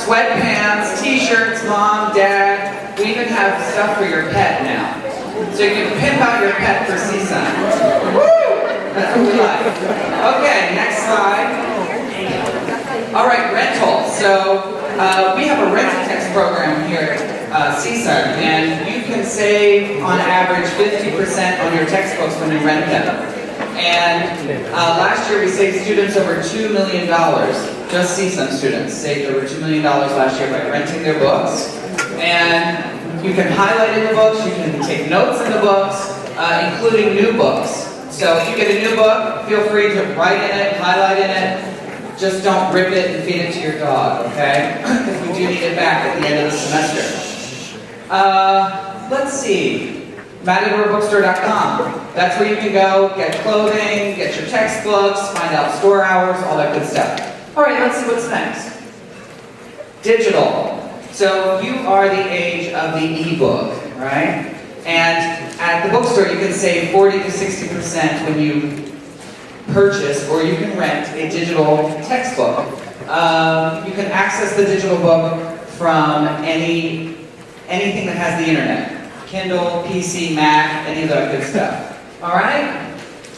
sweatpants, t-shirts, mom, dad. We even have stuff for your pet now. So you can pimp out your pet for CSUN. Woo! That's what we like. Okay, next slide. All right, rental. So we have a rental text program here at CSUN, and you can save on average 50% on your textbooks when you rent them. And last year we saved students over $2 million. Just CSUN students saved over $2 million last year by renting their books. And you can highlight in the books, you can take notes in the books, including new books. So if you get a new book, feel free to write in it, highlight in it. Just don't rip it and feed it to your dog, okay? Because we do need it back at the end of the semester. Let's see. MatadorBookstore.com. That's where you can go, get clothing, get your textbooks, find out store hours, all that good stuff. All right, let's see what's next. Digital. So you are the age of the ebook, right? And at the bookstore, you can save 40 to 60% when you purchase, or you can rent a digital textbook. You can access the digital book from anything that has the internet. Kindle, PC, Mac, any of that good stuff. All right?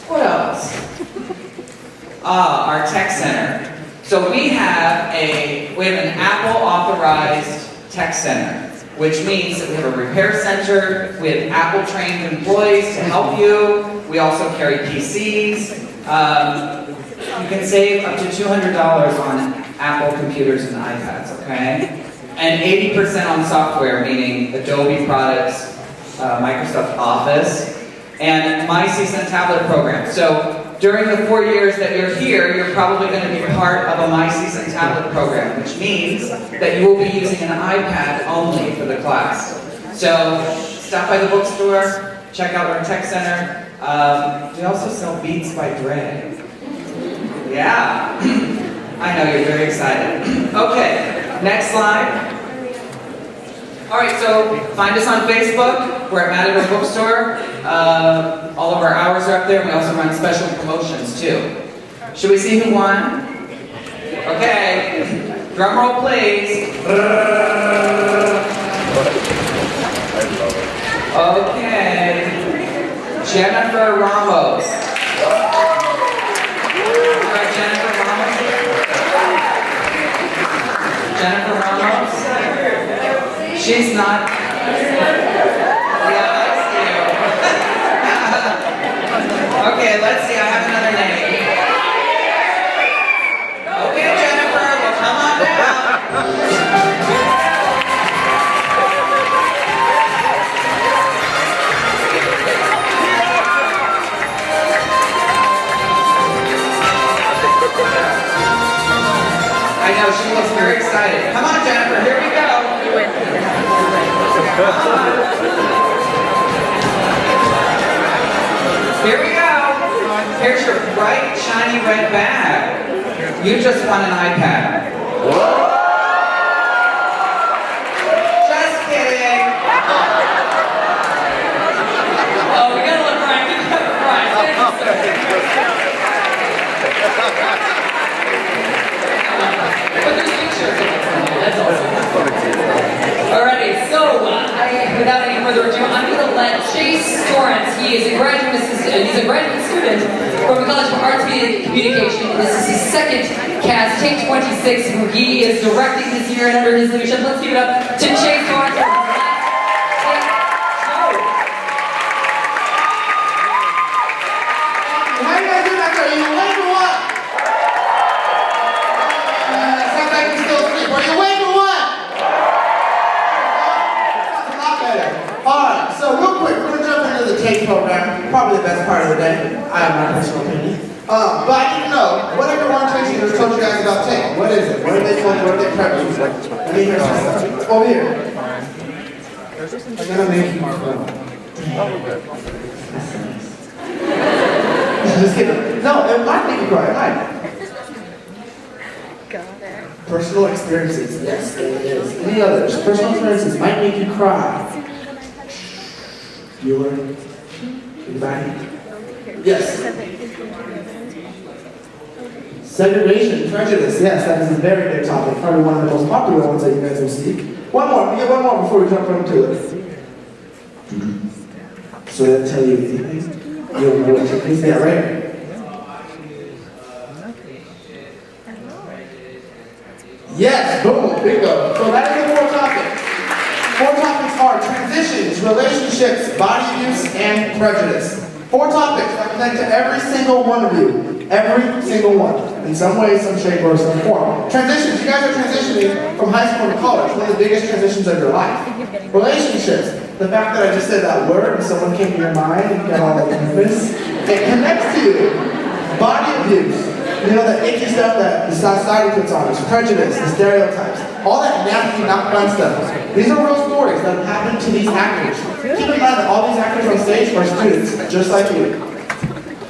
What else? Our tech center. So we have an Apple authorized tech center, which means that we have a repair center with Apple trained employees to help you. We also carry PCs. You can save up to $200 on Apple computers and iPads, okay? And 80% on software, meaning Adobe products, Microsoft Office, and my CSUN tablet program. So during the 4 years that you're here, you're probably going to be part of a My CSUN tablet program, which means that you will be using an iPad only for the class. So stop by the bookstore, check out our tech center. We also sell Beats by Dre. Yeah, I know you're very excited. Okay, next slide. All right, so find us on Facebook. We're at Matador Bookstore. All of our hours are up there. We also run special promotions too. Should we see who won? Okay, drum roll please. Okay, Jennifer Ramos. All right, Jennifer Ramos here. Jennifer Ramos. She's not. Yeah, I see you. Okay, let's see. I have another name. Okay, Jennifer, well, come on down. I know, she looks very excited. Come on, Jennifer, here we go. Here we go. Here's your bright, shiny red bag. You just won an iPad. Just kidding. Oh, we gotta let Brian get that But there's pictures of it. That's awesome. Alrighty, so without any further ado, I'm going to let Chase Torrance. He is a graduate student from the College of Arts, Media, and Communication. This is his second cast, Take 26, who he is directing this year, and under his leadership, let's give it up to Chase Torrance. Program, probably the best part of the day. I have my personal opinion. But I need to know, what every orientation has told you guys about Take? What is it? What are they told you? What are they prepped you for? Let me hear some stuff. Over here. I'm gonna make you Just kidding. No, it might make you cry. Hi. Got it. Personal experiences. Yes, there it is. Any others? Personal experiences might make you cry. Bueller? Anybody? Yes. Segregation, prejudice, yes, that is a very big topic. Probably one of the most popular ones that you guys will see. One more, we get one more before we jump into it. So did I tell you anything? You don't know what to think? Yeah, right? Yes, boom, bingo. So that is the 4 topics. 4 topics are transitions, relationships, body abuse, and prejudice. 4 topics that connect to every single one of you. Every single one. In some way, some shape, or some form. Transitions, you guys are transitioning from high school to college. One of the biggest transitions of your life. Relationships. The fact that I just said that word and someone came to your mind and you got all that nervous. It connects to you. Body abuse. You know, the icky stuff that the society puts on us. Prejudice, the stereotypes. All that nasty, not fun stuff. These are real stories that have happened to these actors. Keep in mind that all these actors on stage are students, just like you.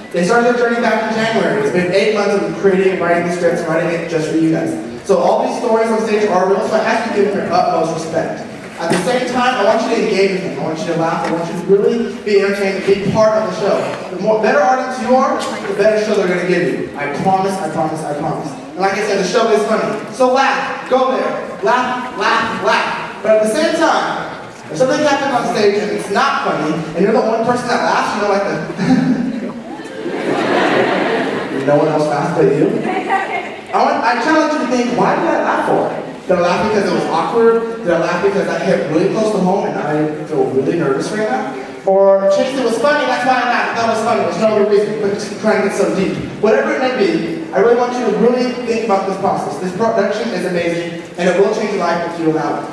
They started their journey back in January. It's been 8 months of creating and writing these scripts, writing it just for you guys. So all these stories on stage are real, so I ask you to give them your utmost respect. At the same time, I want you to engage with them. I want you to laugh. I want you to really be entertained and be part of the show. The better audience you are, the better show they're going to give you. I promise, I promise, I promise. And like I said, the show is funny. So laugh. Go there. Laugh, laugh, laugh. But at the same time, if something happens on stage and it's not funny, and you're the one person that laughs, you know, like the... no one else laughed but you? I challenge you to think, why did I laugh for? Did I laugh because it was awkward? Did I laugh because that hit really close to home and I feel really nervous right now? Or Chase, it was funny, that's why I laughed. That was funny, there's no other reason, but just trying to get so deep. Whatever it may be, I really want you to really think about this process. This production is amazing, and it will change your life if you allow it.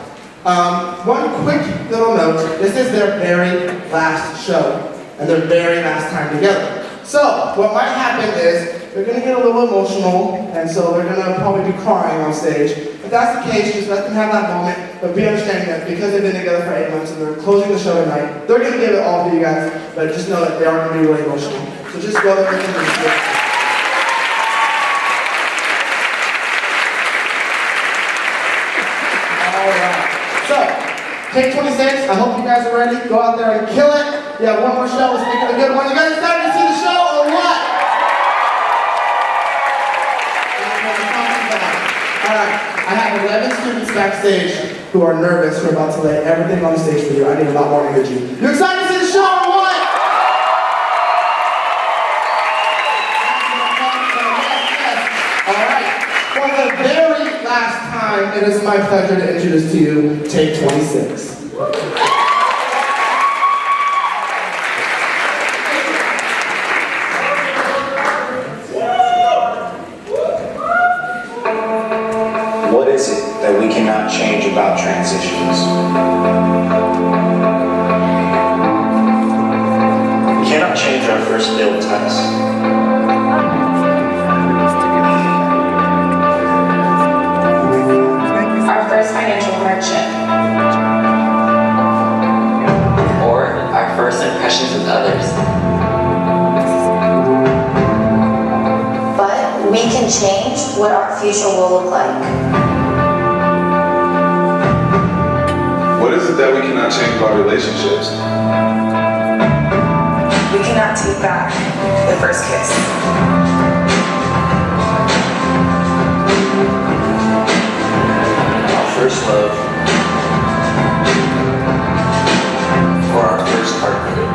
One quick little note, this is their very last show, and their very last time together. So, what might happen is, they're going to get a little emotional, and so they're going to probably be crying on stage. If that's the case, just let them have that moment, but be understanding that because they've been together for 8 months and they're closing the show tonight, they're going to give it all for you guys, but just know that they are going to be really emotional. So just go there with them and Alright, so, take 26, I hope you guys are ready, go out there and kill it. Yeah, one more show, let's make it a good one. You guys excited to see the show or what? Alright, I have 11 students backstage who are nervous, who are about to lay everything on the stage for you. I need a lot more energy. You excited to see the show or what? Alright, for the very last time, it is my pleasure to introduce to you Take 26. What is it that we cannot change about transitions? We cannot change our first failed test. Our first financial hardship. Or our first impressions with others. But we can change what our future will look like. What is it that we cannot change about relationships? We cannot take back the first kiss. Our first love. Or our first heartbreak.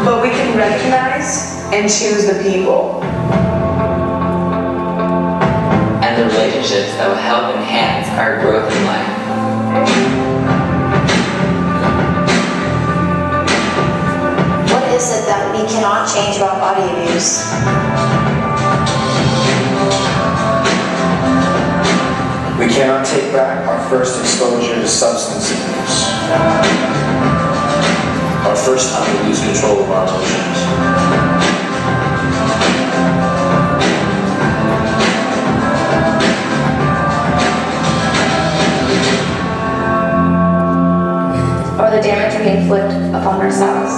But we can recognize and choose the people. And the relationships that will help enhance our growth in life. What is it that we cannot change about body abuse? We cannot take back our first exposure to substance abuse. Our first time we lose control of our emotions. Or the damage we inflict upon ourselves.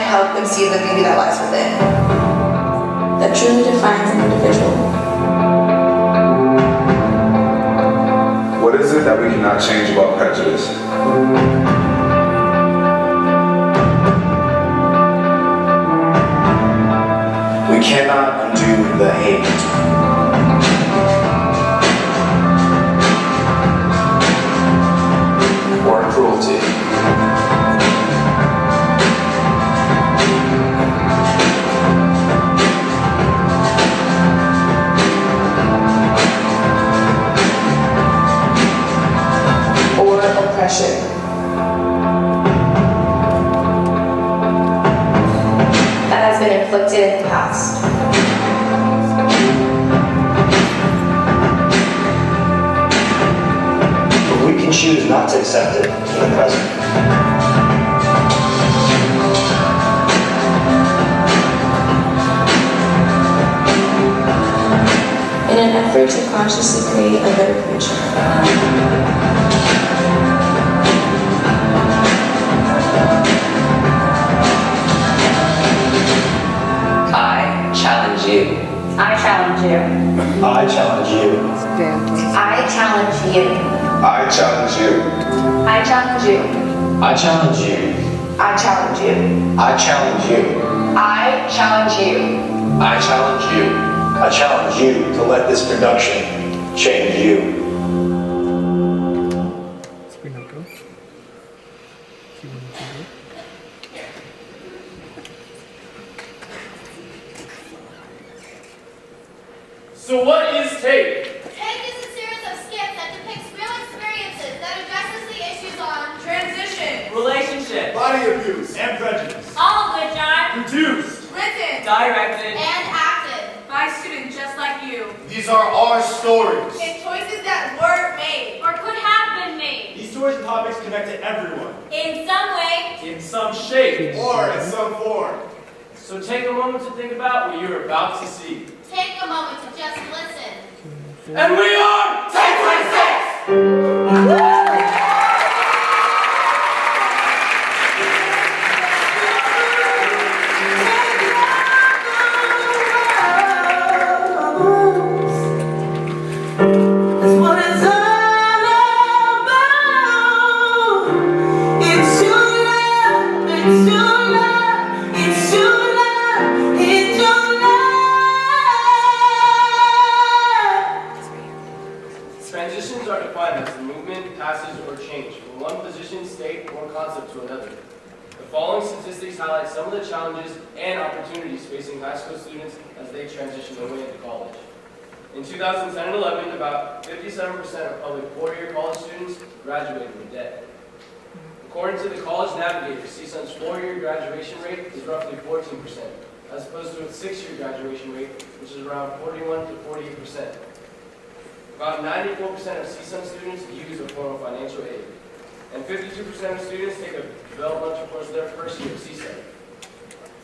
help them see the beauty that lies within, that truly defines an individual. What is it that we cannot change about prejudice? We cannot undo the hate. Or cruelty. Or oppression. That has been inflicted in the past. But we can choose not to accept it in the present. In an effort to consciously create a better future. I challenge you. I challenge you. I challenge you. I challenge you. I challenge you. I challenge you. I challenge you. I challenge you. I challenge you. I challenge you. I challenge you. I challenge you to let this production change you. So what is TAKE? TAKE is a series of skits that depicts real experiences that addresses the issues on Transition, Relationship. body abuse, and prejudice. all of which are Produced. written Directed. and acted by students just like you, These are our stories. in choices that were made or could have been made, These stories and topics connect to everyone, in some way. in some shape or in some form. So take a moment to think about what you're about to see. Take a moment to just listen. And we are TAKE 26! Transitions are defined as a movement, passage, or change from one position, state, or concept to another. The following statistics highlight some of the challenges and opportunities facing high school students as they transition their way into college. In 2010 and 11, about 57% of public four-year college students graduated with debt. According to the College Navigator, CSUN's four-year graduation rate is roughly 14%, as opposed to its six-year graduation rate, which is around 41 to 48%. About 94% of CSUN students use a form of financial aid, and 52% of students take a developmental course their first year of CSUN.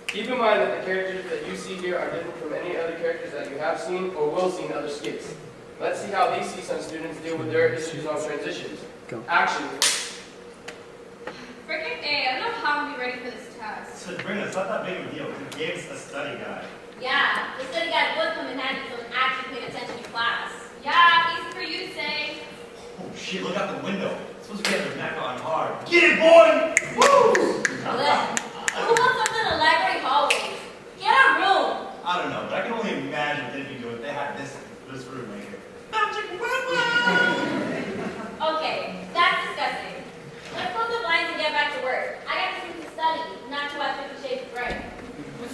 Keep in mind that the characters that you see here are different from any other characters that you have seen or will see in other skits. Let's see how these CSUN students deal with their issues on transitions. Action. Freaking A, I don't know how I'm gonna be ready for this test. Sabrina, it's not that big of a deal. We gave us a study guide. Yeah, the study guide would come in handy if someone actually paid attention to class. Yeah, easy for you to say. Oh shit, look out the window. It's supposed to get their neck on hard. Get it, boy! Woo! Who wants something in the library hallways? Get a room! I don't know, but I can only imagine what they'd be doing if they had this room right here. Okay, that's disgusting. Let's close the blinds and get back to work. I got this room to study, not to watch 50 Shades of Grey.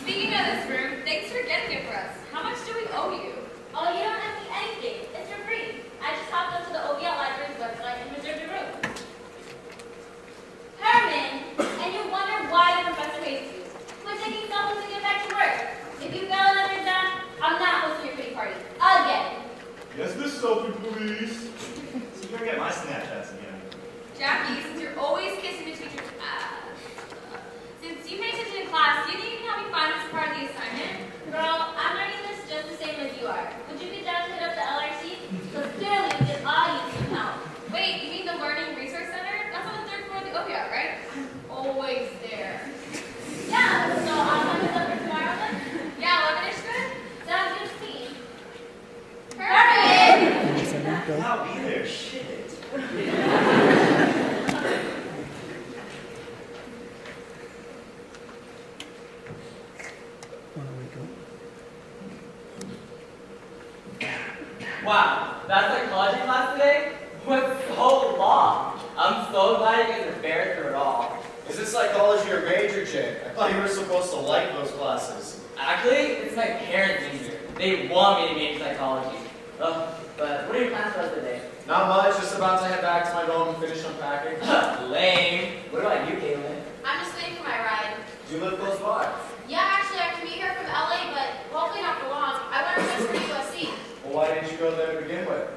Speaking of this room, thanks for getting it for us. How much do we owe you? Oh, you don't have to do anything. It's for free. I just hopped onto the OVL Library's website and reserved a room. Herman, Wow, that psychology class today was so long. I'm so glad you guys are fair through it all. Is this psychology your major, Jay? I thought you were supposed to like those classes. Actually, it's my parents' major. They want me to major psychology. Ugh, but what are your plans for us today? Not much, just about to head back to my dorm and finish unpacking. Lame. What about you, Caitlin? I'm just waiting for my ride. Do you live close by? Yeah, actually, I commute here from LA, but hopefully not for long. I want to register for USC. Well, why didn't you go there to begin with?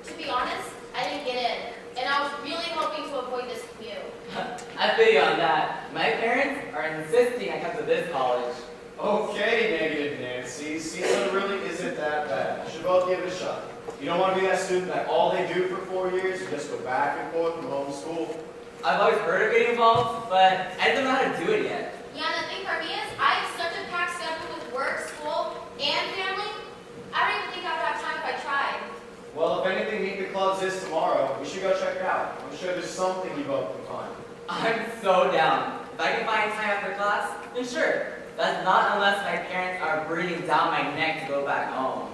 To be honest, I didn't get in, and I was really hoping to avoid this commute. I feel you on that. My parents are insisting I come to this college. Okay, negative Nancy. CSUN really isn't that bad. You should both give it a shot. You don't want to be that student that all they do for 4 years is just go back and forth from home to school. I've always heard of getting involved, but I don't know how to do it yet. Yeah, and the thing for me is, I have such a packed schedule with work, school, and family. I don't even think I would have time if I tried. Well, if anything, Meet the Clubs is tomorrow. We should go check it out. I'm sure there's something you both can find. I'm so down. If I can find time after class, then sure. That's not unless my parents are breathing down my neck to go back home.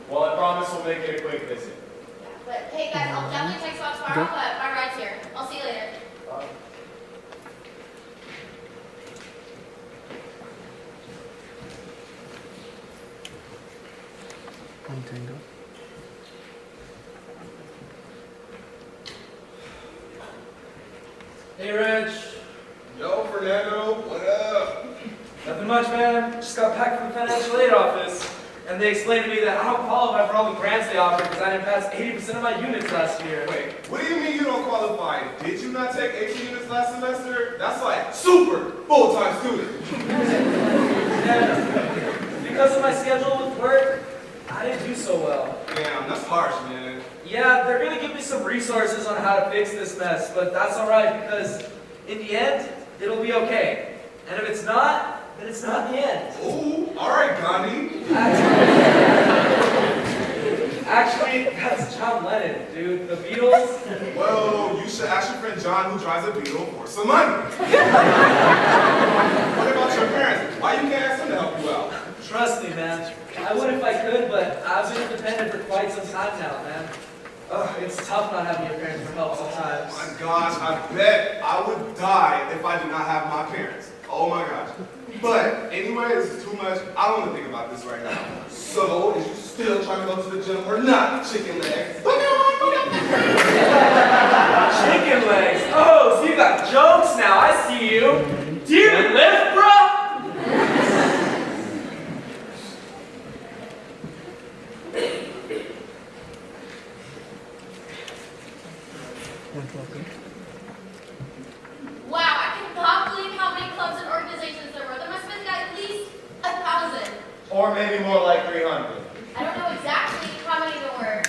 Well, I promise we'll make it a quick visit. Yeah, but hey guys, I'll definitely text you out tomorrow, but my ride's here. I'll see you later. Bye. Hey, Rich. Yo, Fernando, what up? Nothing much, man. Just got back from the financial aid office, and they explained to me that I don't qualify for all the grants they offer because I didn't pass 80% of my units last year. Wait, what do you mean you don't qualify? Did you not take 18 units last semester? That's like super full-time student. And because of my schedule with work, I didn't do so well. Damn, that's harsh, man. Yeah, they're gonna give me some resources on how to fix this mess, but that's alright because in the end, it'll be okay. And if it's not, then it's not the end. Ooh, all right, Gandhi. Actually, that's John Lennon, dude. The Beatles. Well, you should ask your friend John who drives a Beetle for some money. What about your parents? Why you can't ask them to help you out? Trust me, man. I would if I could, but I've been independent for quite some time now, man. Ugh, it's tough not having your parents for help sometimes. Oh my gosh, I bet I would die if I did not have my parents. Oh my gosh. But anyway, this is too much. I don't want to think about this right now. So, is you still trying to go to the gym or not, chicken legs? Chicken legs? Oh, so you got jokes now. I see you. Do you even lift, bro? Wow, I cannot believe how many clubs and organizations there were. There must have been at least 1,000. Or maybe more like 300. I don't know exactly how many there were,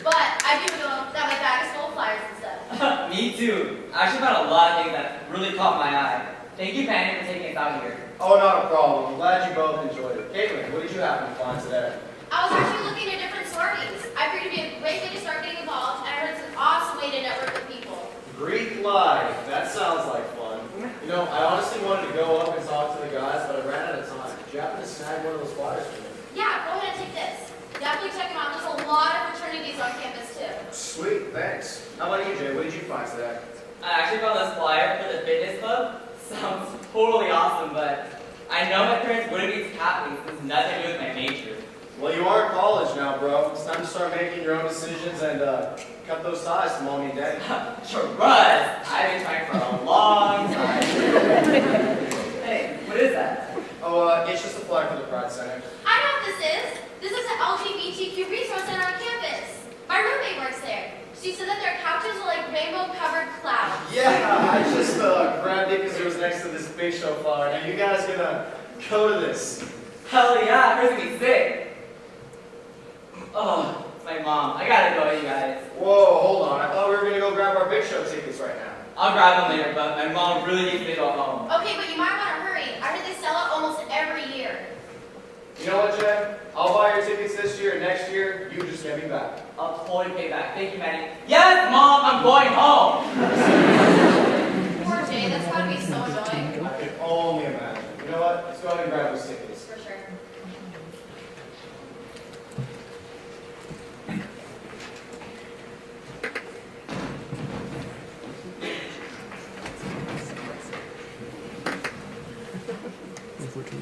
but I do know that my bag is full of flyers and stuff. Me too. I actually found a lot of things that really caught my eye. Thank you, Fanny, for taking us out here. Oh, not a problem. I'm glad you both enjoyed it. Caitlin, what did you happen to find today? I was actually looking at different sorties. I figured it'd be a great way to start getting involved, and I heard it's an awesome way to network with people. Greek life. That sounds like fun. You know, I honestly wanted to go up and talk to the guys, but I ran out of time. Did you happen to snag one of those flyers for me? Yeah, go ahead and take this. Definitely check them out. There's a lot of fraternities on campus too. Sweet, thanks. How about you, Jay? What did you find today? I actually found this flyer for the fitness club. Sounds totally awesome, but I know my parents wouldn't be happy since nothing to do with my major. Well, you are in college now, bro. It's time to start making your own decisions and cut those ties to mommy and daddy. Trust! I've been trying for a long time. Hey, what is that? Oh, it's just a flyer for the Pride Center. I know what this is. This is an LGBTQ resource center on campus. My roommate works there. She said that their couches are like rainbow-covered clouds. Yeah, I just grabbed it because it was next to this big show flyer. Now, you guys gonna go to this? Hell yeah, hers gonna be sick. Oh, it's my mom. I gotta go, you guys. Whoa, hold on. I thought we were gonna go grab our big show tickets right now. I'll grab them later, but my mom really needs me to go home. Okay, but you might want to hurry. I heard they sell out almost every year. You know what, Jay? I'll buy your tickets this year and next year. You just get me back. I'll totally pay back. Thank you, Maddie. Yes, Mom, I'm going home. Poor Jay, that's gotta be so annoying. I can only imagine. You know what? Let's go ahead and grab those tickets. For sure. Alright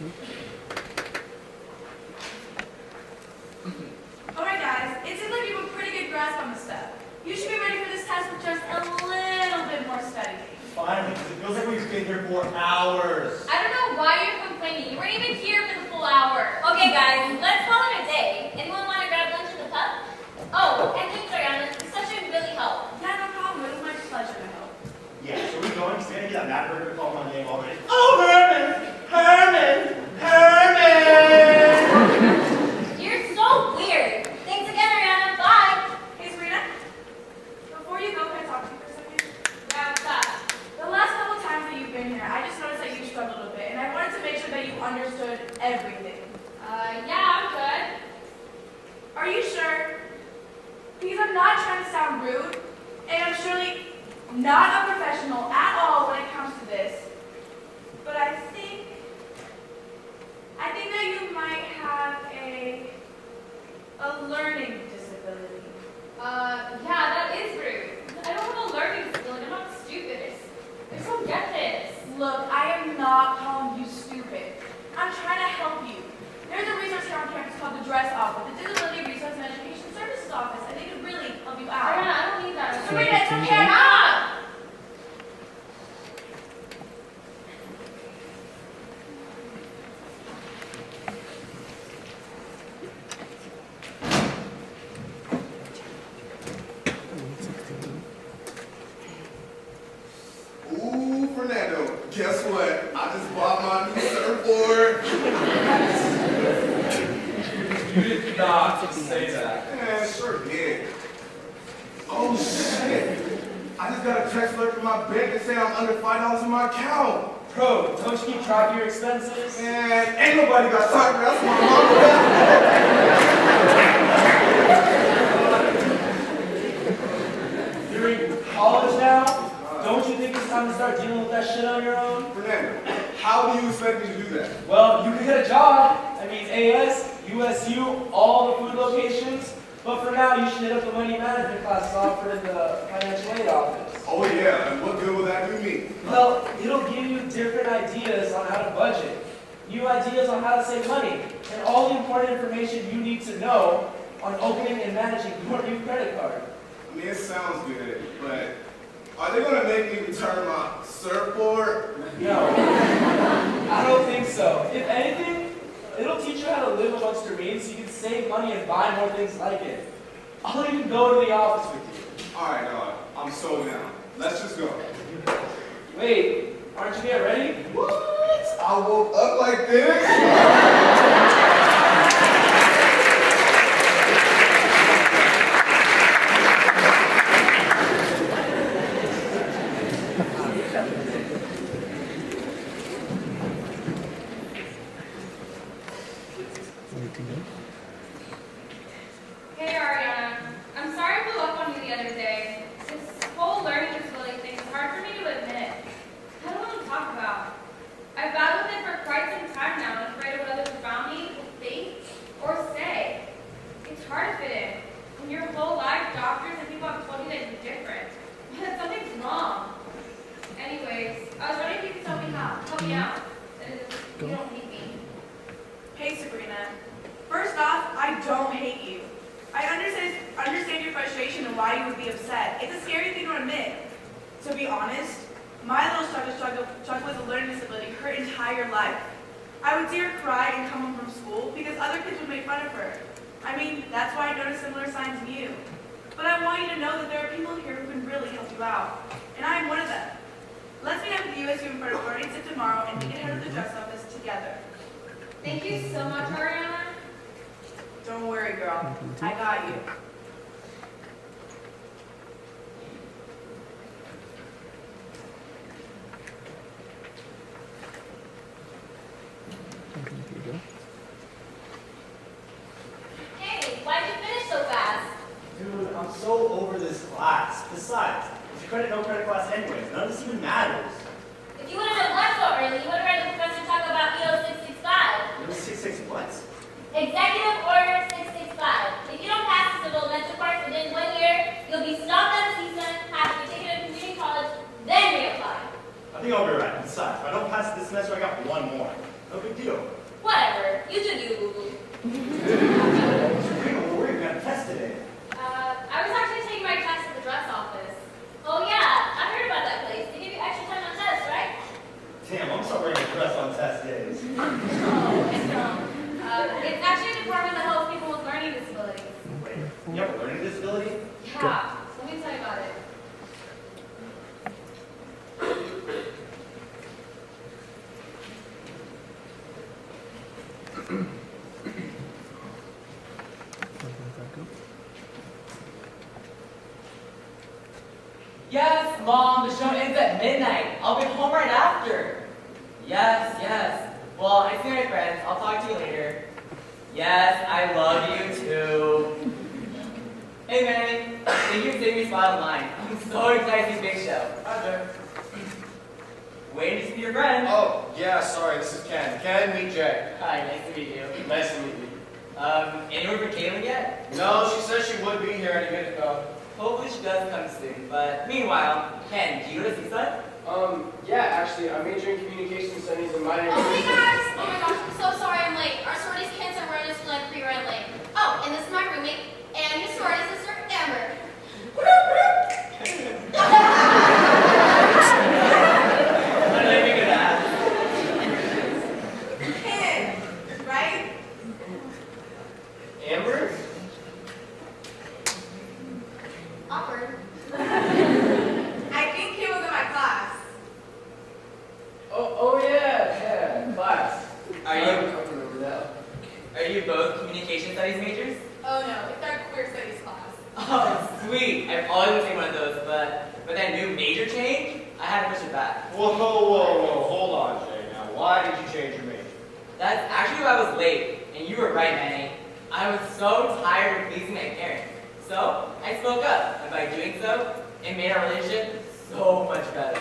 guys, it seems like you have a pretty good grasp on this stuff. You should be ready for this test with just a little bit more studying. Finally, because it feels like we've been here for hours. I don't know why you're complaining. You weren't even here for the full hour. Okay, guys, let's call it a day. Anyone want to grab lunch in the pub? Oh, and thanks, Ariana. This session really helped. Yeah, no problem. It was my pleasure to help. Yeah, so we're going to get that mad burger to call my name already. Oh, Herman! Herman! Herman! You're so weird. Thanks again, Ariana. Bye. Hey, Sabrina. Before you go, can I talk to you for a second? Yeah, what's up? The last couple times that you've been here, I just noticed that you struggled a bit, and I wanted to make sure that you understood everything. Yeah, I'm good. Are you sure? Because I'm not trying to sound rude, and I'm surely not a professional at all when it comes to this. But I think that you might have a learning disability. Yeah, that is rude. I don't have a learning disability. I'm not stupid. I just don't get this. Look, I am not calling you stupid. I'm trying to help you. There's a resource here on campus called the DRESS Office, the Disability Resource and Education Services Office, and they could really help you out. Ariana, I don't need that. Sabrina, it's okay, I'm out! Ooh, Fernando, guess what? I just bought my new surfboard. You did not say that. Man, sure did. Oh, shit. I just got a text alert from my bank that saying I'm under $5 in my account. Bro, don't you keep track of your expenses? Man, ain't nobody got time for that. That's my mama. You're in college now? Don't you think it's time to start dealing with that shit on your own? Fernando, how do you expect me to do that? Well, you could get a job. I mean, AS, USU, all the food locations. But for now, you should hit up the money management classes offered in the financial aid office. Oh yeah, and what good will that do me? Well, it'll give you different ideas on how to budget, new ideas on how to save money, and all the important information you need to know on opening and managing your new credit card. I mean, it sounds good, but are they going to make me return my surfboard? No, I don't think so. If anything, it'll teach you how to live amongst your means so you can save money and buy more things like it. I'll even go to the office with you. All right, dog. I'm so down. Let's just go. Wait, aren't you yet ready? What? I woke up like this? Hey, Ariana. I'm sorry I blew up on you the other day. This whole learning disability thing is hard for me to admit. I don't know what to talk about. I've battled with it for quite some time now and afraid of what others around me will think or say. It's hard to fit in. When your whole life, doctors and people have told you that you're different. But that something's wrong. Anyways, I was wondering if you could help me out. That is, you don't hate me. Hey, Sabrina. First off, I don't hate you. I understand your frustration and why you would be upset. It's a scary thing to admit. To be honest, my little struggle with a learning disability her entire life. I would see her cry and come home from school because other kids would make fun of her. I mean, that's why I noticed similar signs in you. But I want you to know that there are people here who can really help you out. And I am one of them. Let's meet up with the USU in front of 46 tomorrow and we can head to the DRESS office together. Thank you so much, Ariana. Don't worry, girl. I got you. Hey, why'd you finish so fast? Dude, I'm so over this class. Besides, it's a credit no credit class anyways. None of this even matters. If you would have left so early, you would have heard the professor talk about EO 665. It was 6 what? Executive Order 665. If you don't pass the civil defense course within 1 year, you'll be stopped out of season, have to be taken to community college, then reapply. I think I'll be right. Besides, if I don't pass this semester, I got one more. No big deal. Whatever. You do you, boo-boo. Sabrina, we're worried. We got a test today. I was actually taking my test at the dress office. Oh yeah, I heard about that place. They give you extra time on tests, right? Damn, I'm sorry to dress on test days. Oh, it's it's actually a department that helps people with learning disabilities. Wait, you have a learning disability? Yeah, let me tell you about it. Yes, Mom, the show ends at midnight. I'll be home right after. Yes, yes. Well, I see my friends. I'll talk to you later. Yes, I love you too. Hey, Manny. Thank you for saving me a spot online. I'm so excited to see Big Show. Roger. Waiting to see your friend. Oh, yeah, sorry, this is Ken. Ken, meet Jay. Hi, nice to meet you. Nice to meet you. Anyone for Caitlin yet? No, she said she would be here any minute ago. Hopefully she does come soon. But meanwhile, Ken, do you go to Seaside? Yeah, actually, I'm majoring in communication studies and minoring Oh in hey guys! Oh my gosh, I'm so sorry I'm late. Our sororities kids are running us like pre-run late. Oh, and this is my roommate, and his sorority sister, Amber. What did I think of that? Ken, right? Amber? Awkward. I think he was in my class. Oh yeah, class. Are I you don't remember that. are you both communication studies majors? Oh no, it's our queer studies class. Oh, sweet. I've always wanted to take one of those, but that new major change, I had to push it back. Whoa, hold on, Jay. Now, why did you change your major? That's actually why I was late, and you were right, Manny. I was so tired of pleasing my parents. So, I spoke up, and by doing so, it made our relationship so much better.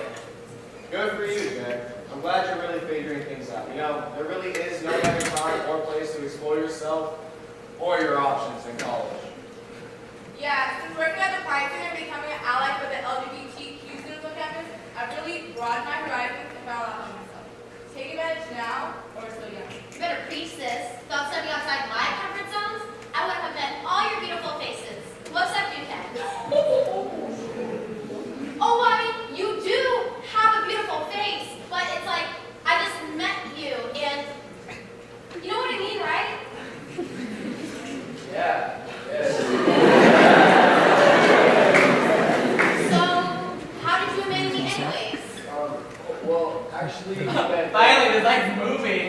Good for you, Jay. I'm glad you're really figuring things out. You know, there really is no better time or place to explore yourself or your options in college. Yeah, since working at the Pride Center and becoming an ally for the LGBTQ students on campus, I've really broadened my horizons and found out about myself. Take advantage now or still young. You better preach this. Without stepping outside my comfort zones, I would have met all your beautiful faces. Well, except you, Ken. Oh, I mean, you do have a beautiful face, but it's like, I just met you, and you know what I mean, right? Yeah. So, how did you and me anyways? Well, actually, Finally, the light's moving.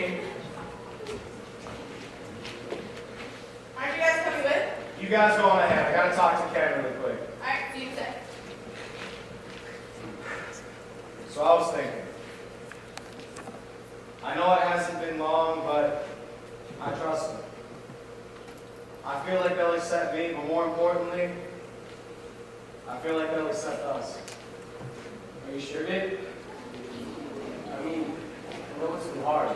Aren't you guys coming with? you guys go on ahead. I gotta talk to Ken really quick. Alright, see you soon. So I was thinking. I know it hasn't been long, but I trust them. I feel like they'll accept me, but more importantly, I feel like they'll accept us. Are you sure, babe? I mean, I know it's been hard.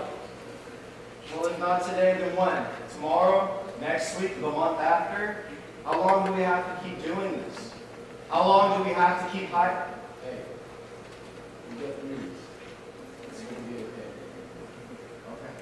Well, if not today, then when? Tomorrow? Next week? The month after? How long do we have to keep doing this? How long do we have to keep hiding? Hey, you get through this. It's going to be okay. Okay?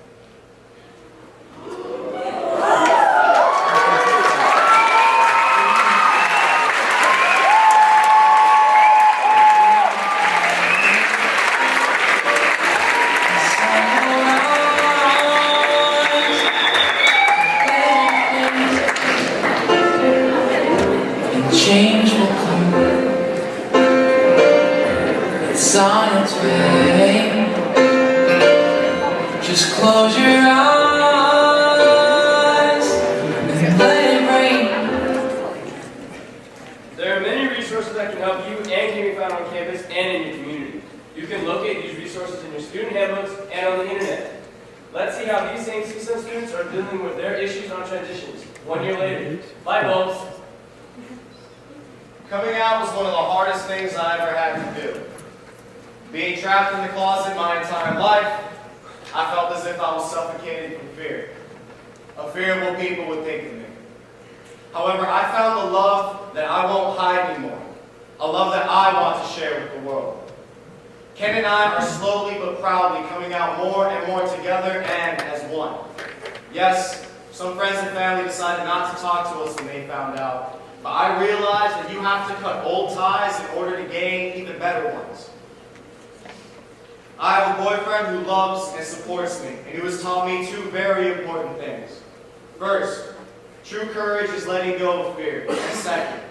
Change will come. It's on its way. Just close your eyes and let it rain. There are many resources that can help you and can be found on campus and in your community. You can locate these resources in your student handbooks and on the internet. Let's see how these same CSUN students are dealing with their issues on transitions 1 year later. Bye, bulbs. Coming out was one of the hardest things I ever had to do. Being trapped in the closet my entire life, I felt as if I was suffocating from fear. A fear of what people would think of me. However, I found the love that I won't hide anymore. A love that I want to share with the world. Ken and I are slowly but but proudly, coming out more and more together and as one. Yes, some friends and family decided not to talk to us when they found out, but I realized that you have to cut old ties in order to gain even better ones. I have a boyfriend who loves and supports me, and who has taught me two very important things. First, true courage is letting go of fear. And second,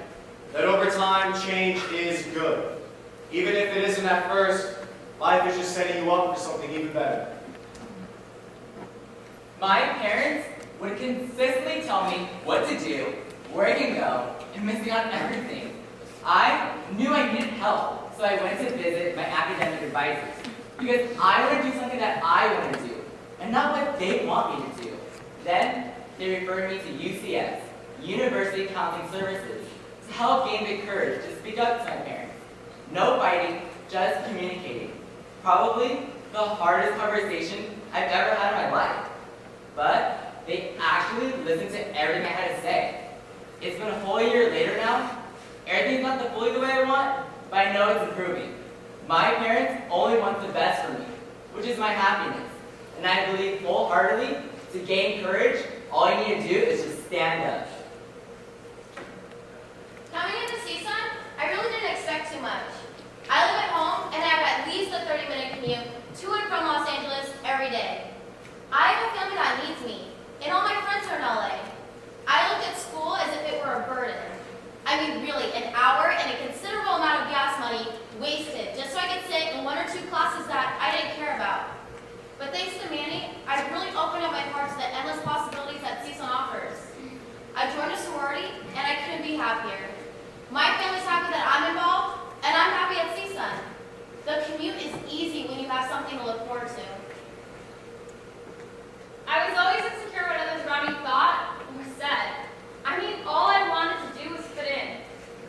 that over time, change is good. Even if it isn't at first, life is just setting you up for something even better. My parents would consistently tell me what to do, where to go, and missing on everything. I knew I needed help, so I went to visit my academic advisors. Because I want to do something that I want to do, and not what they want me to do. Then, they referred me to UCS, University Counseling Services, to help gain the courage to speak up to my parents. No fighting, just communicating. Probably the hardest conversation I've ever had in my life. But they actually listened to everything I had to say. It's been a whole year later now. Everything's not fully the way I want, but I know it's improving. My parents only want the best for me, which is my happiness. And I believe wholeheartedly, to gain courage, all you need to do is just stand up. Coming into CSUN, I really didn't expect too much. I live at home and I have at least a 30-minute commute to and from Los Angeles every day. I have a family that needs me, and all my friends are in LA. I looked at school as if it were a burden. I mean, really, an hour and a considerable amount of gas money wasted just so I could sit in one or two classes that I didn't care about. But thanks to Manny, I've really opened up my heart to the endless possibilities that CSUN offers. I joined a sorority, and I couldn't be happier. My family's happy that I'm involved, and I'm happy at CSUN. The commute is easy when you have something to look forward to. I was always insecure what others around me thought or said. I mean, all I wanted to do was fit in.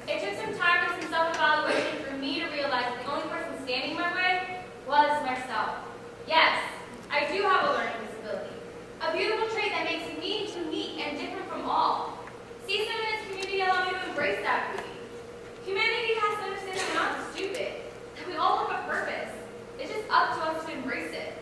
It took some time and some self-evaluation for me to realize that the only person standing in my way was myself. Yes, I do have a learning disability. A beautiful trait that makes me unique and different from all. CSUN and its community allow me to embrace that beauty. Humanity has to understand that we're not stupid, that we all have a purpose. It's just up to us to embrace it.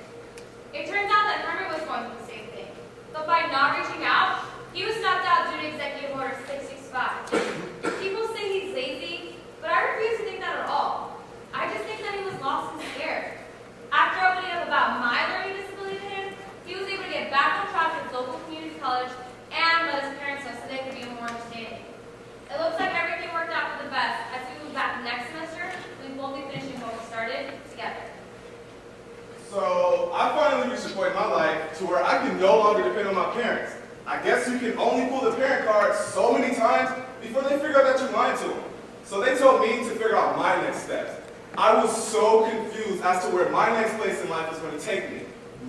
It turns out that Herman was going through the same thing, but by not reaching out, he was stopped out due to Executive Order 665. People say he's lazy, but I refuse to think that at all. I just think that he was lost and scared. After opening up about my learning disability to him, he was able to get back on track with local community college and let his parents know so they could be more understanding. It looks like everything worked out for the best. As we move back next semester, we will be finishing what we started together. So, I finally reached a point in my life to where I can no longer depend on my parents. I guess you can only pull the parent card so many times before they figure out that you're lying to them. So they told me to figure out my next steps. I was so confused as to where my next place in life was going to take me.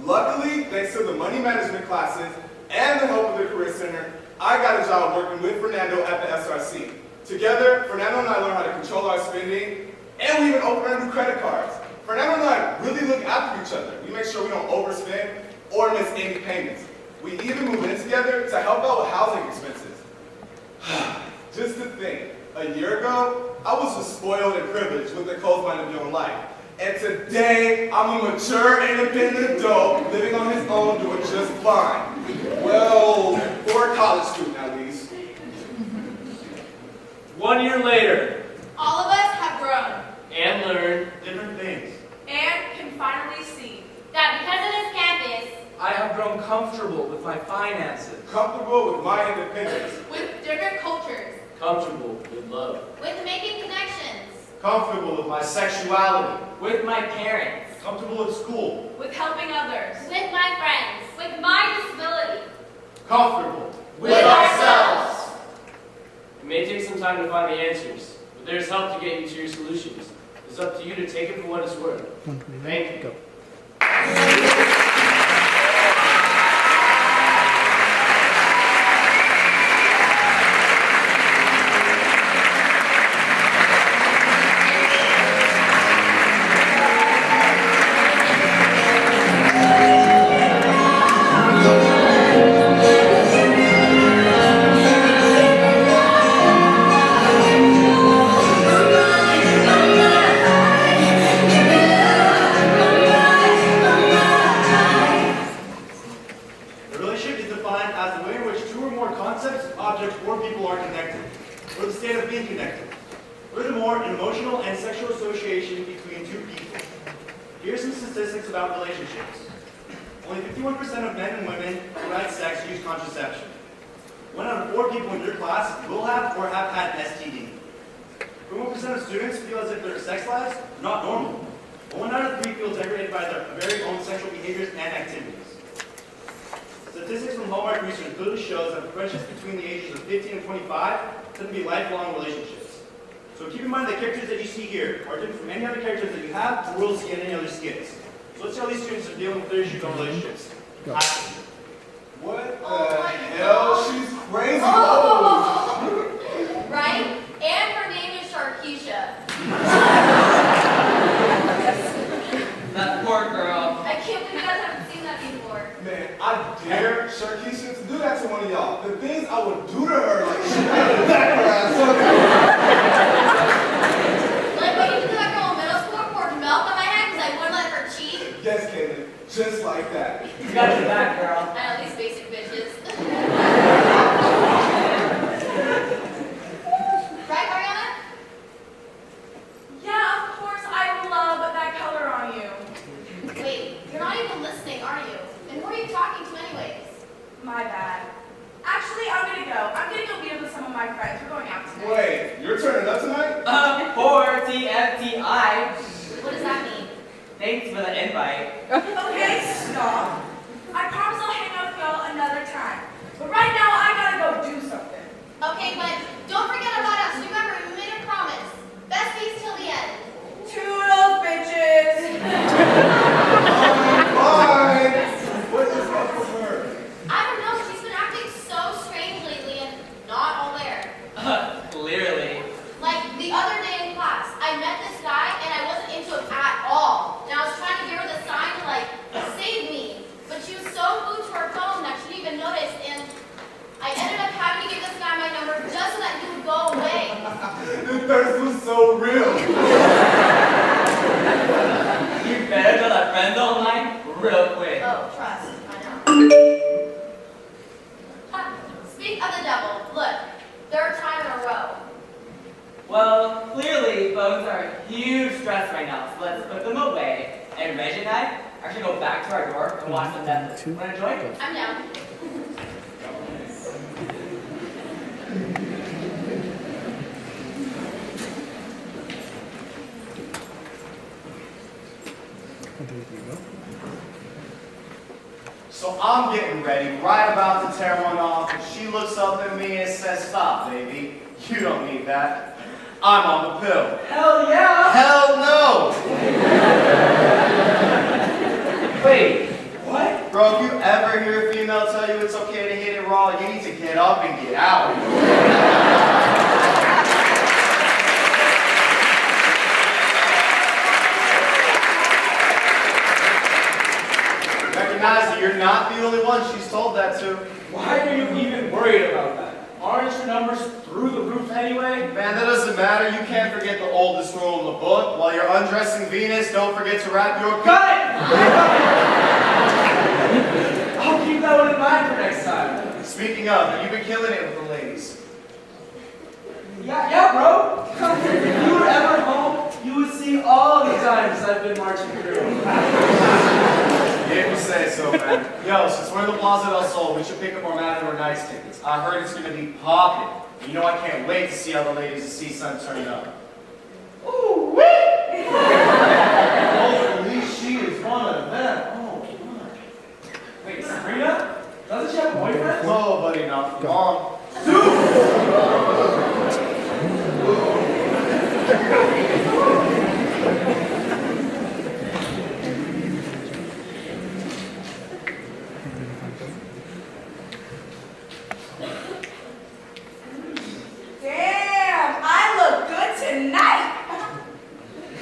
Luckily, thanks to the money management classes and the help of the Career Center, I got a job working with Fernando at the SRC. Together, Fernando and I learned how to control our spending, and we even opened our new credit cards. Fernando and I really look after each other. We make sure we don't overspend or miss any payments. We even moved in together to help out with housing expenses. Just to think, a year ago, I was just spoiled and privileged with the coastline of your own life. And today, I'm a mature, independent adult living on his own, doing just fine. Well, for a college student at least. 1 year later. All of us have grown. And learn Different things. And can finally see That because of this campus, I have grown comfortable with my finances. Comfortable with my independence. with different cultures, comfortable with love. with making connections, Comfortable with my sexuality. With my parents. Comfortable at school. with helping others, with my friends, With my disability. Comfortable. with ourselves. It may take some time to find the answers, but there's help to get you to your solutions. It's up to you to take it for what it's worth. Thank you. statistics about relationships. Only 51% of men and women who have sex use contraception. 1 out of 4 people in your class will have or have had an STD. 41% of students feel as if their sex lives are not normal. 1 out of 3 feel degraded by their very own sexual behaviors and activities. Statistics from Hallmark research clearly shows that friendships between the ages of 15 and 25 tend to be lifelong relationships. So keep in mind the characters that you see here are different from any other characters that you have or will see in any other skits. So let's see how these students are dealing with their issues on relationships. What the hell? She's crazy. Right? And her name is Sharkeisha. That poor girl. I can't believe you guys haven't seen that before. Man, I dare Sharkeisha to do that to one of y'all. The things I would do to her, like she would attack her ass. Like when you did to that girl in middle school, poured milk on my head because I wouldn't let her cheat. Yes, Caitlin, just like that. You got your back, girl. I know these basic bitches. Right, Ariana? Yeah, of course, I love that color on you. Wait, you're not even listening, are you? And who are you talking to anyways? My bad. Actually, I'm gonna go. I'm gonna go meet up with some of my friends. We're going out tonight. Wait, you're turning up tonight? For TFTI. What does that mean? Thanks for the invite. Okay, stop. I promise I'll hang out with y'all another time. But right now, I gotta go do something. Okay, but don't forget about us. Remember, we made a promise. Besties till the end. Toodles, bitches. Bye. What is up with her? I don't know, she's been acting so strange lately and not all there. Clearly. Like the other day in class, I met this guy and I wasn't into him at all. And I was trying to give her the sign to like save me. But she was so glued to her phone that she didn't even notice, and I ended up having to give this guy my number just so that he would go away. The thirst was so real. You better tell that friends online real quick. Oh, trust. I know. Speak of the devil. Look, third time in a row. Well, clearly phones are a huge stress right now, so let's put them away. And Reggie and I actually go back to our dorm and watch some Netflix. Wanna join? I'm down. So I'm getting ready, right about to tear one off, and she looks up at me and says, "Stop, baby. You don't need that. I'm on the pill." Hell yeah! Hell no! Wait, what? Bro, if you ever hear a female tell you it's okay to hit it raw, you need to get up and get out. Recognize that you're not the only one she's told that to. Why are you even worried about that? Aren't your numbers through the roof anyway? Man, that doesn't matter. You can't forget the oldest rule in the book. While you're undressing Venus, don't forget to wrap your... Cut it! I'll keep that one in mind for next time. Speaking of, you've been killing it with the ladies. Yeah, bro. If you were ever home, you would see all the times I've been marching through. Yeah, we say so, man. Yo, since we're in the Plaza del Sol, we should pick up our Matador Nights tickets. I heard it's gonna be popping. You know I can't wait to see how the ladies of Seasun turn up. Ooh, wee! Holy, she is one of them. Oh, my. Wait, Sabrina? Doesn't she have a boyfriend? Oh, buddy, not for long. Damn, I look good tonight.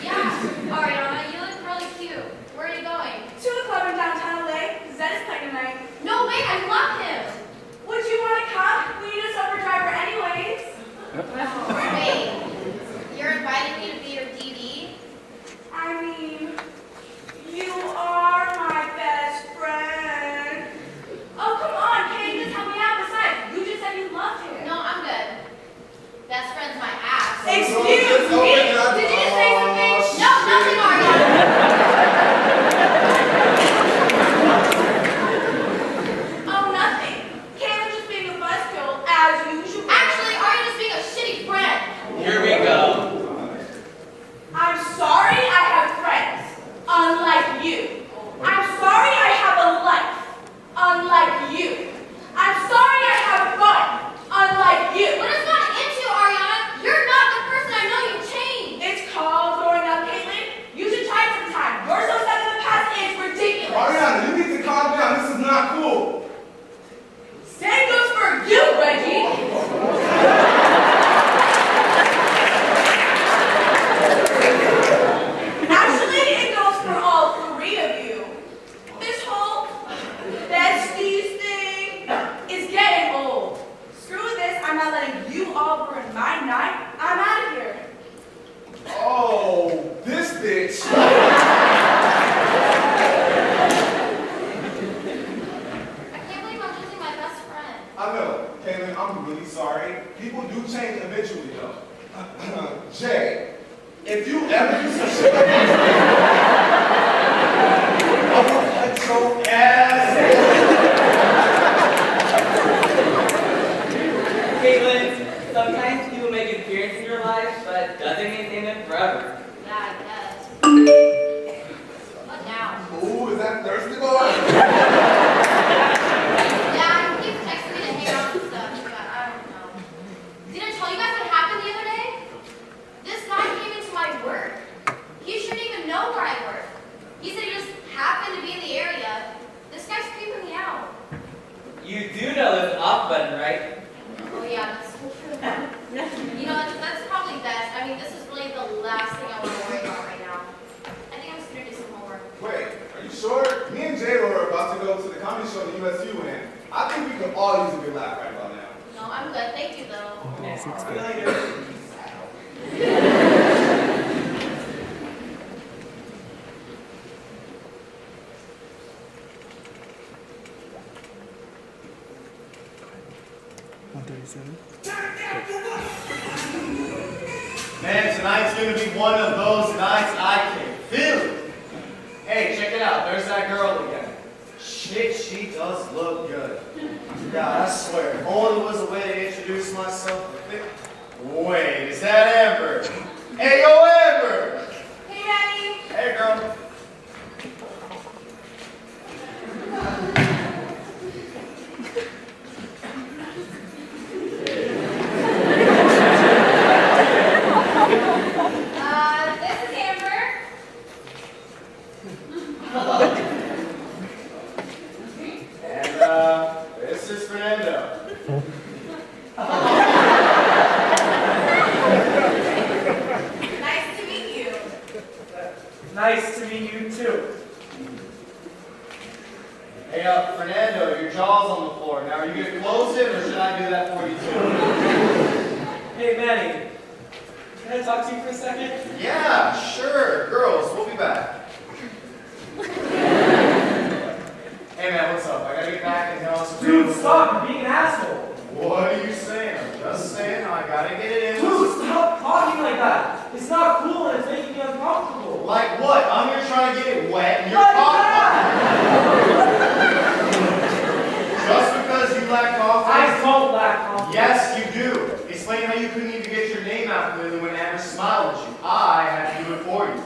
Yeah, Ariana, you look really cute. Where are you going? To a club in downtown LA. Zed is playing tonight. No way, I love him. Would you want to come? We need a supper driver anyways. Wait, you're inviting me to be go to the comedy show the USU in. I think we could all use a good laugh right about now. No, I'm good. Thank you, though. See you later. Man, tonight's gonna be one of those nights I can feel it. Hey, check it out. There's that girl again. Shit, she does look good. God, I swear, if only there was a way to introduce myself. Wait, is that Amber? Hey, yo, Amber! Hey, Daddy. Hey, girl. This is Amber. And, this is Fernando. Nice to meet you. Nice to meet you too. Hey, Fernando, your jaw's on the floor. Now, are you gonna close it, or should I do that for you too? Hey, Manny. Can I talk to you for a second? Yeah, sure. Girls, we'll be back. Hey, man, what's up? I gotta get back and tell us. Dude, stop! You're being an asshole. What are you saying? I'm just saying I gotta get it in. Dude, stop talking like that. It's not cool and it's making me uncomfortable. Like what? I'm here trying to get it wet and you're Like talking. Just because you lack confidence? I don't lack confidence. Yes, you do. Explain how you couldn't even get your name out clearly when Amber smiled at you. I had to do it for you.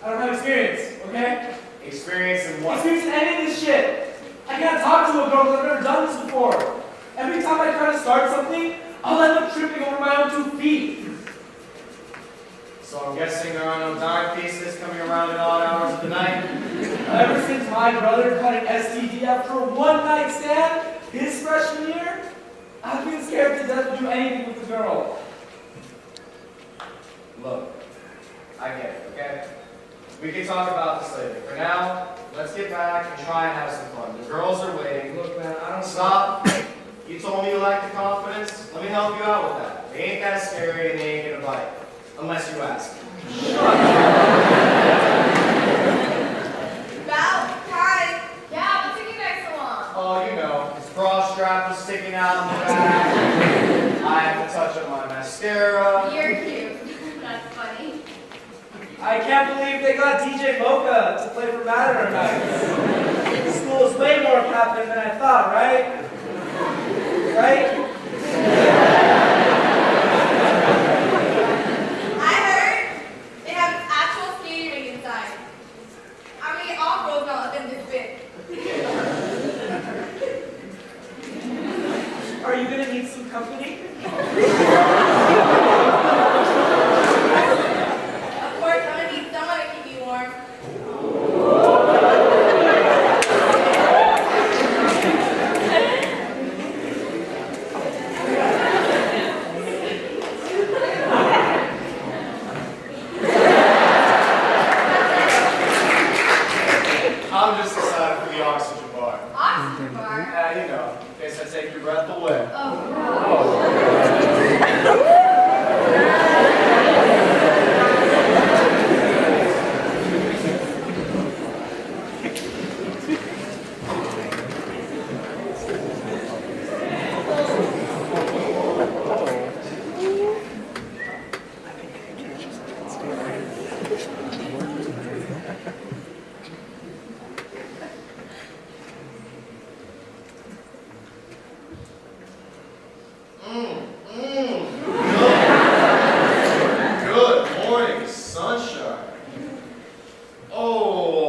I don't have experience, okay? Experience in what? Experience in any of this shit. I can't talk to a girl because I've never done this before. Every time I try to start something, I'll end up tripping over my own 2 feet. So I'm guessing there are no dime pieces coming around at odd hours of the night? Ever since my brother caught an STD after a one-night stand his freshman year, I've been scared to death to do anything with the girl. Look, I get it, okay? We can talk about this later. For now, let's get back and try and have some fun. The girls are waiting. Look, man, I don't Stop. You told me you lacked the confidence. Let me help you out with that. They ain't that scary and they ain't gonna bite. Unless you ask. Val, hi. Yeah, what took you guys so long? Oh, you know, his bra strap was sticking out in the back. I had to touch up my mascara. You're cute. That's funny. I can't believe they got DJ Mocha to play for Matter tonight. The school is way more happening than I thought, right? Right? I heard they have actual skating rink inside. I mean, off-road's not within this big. Are you gonna need some company? Of course, I'm gonna need someone to keep you warm. I'm just excited for the oxygen bar. Oxygen bar. You know, in case I take your breath away. Oh, God. Good morning, sunshine. Oh,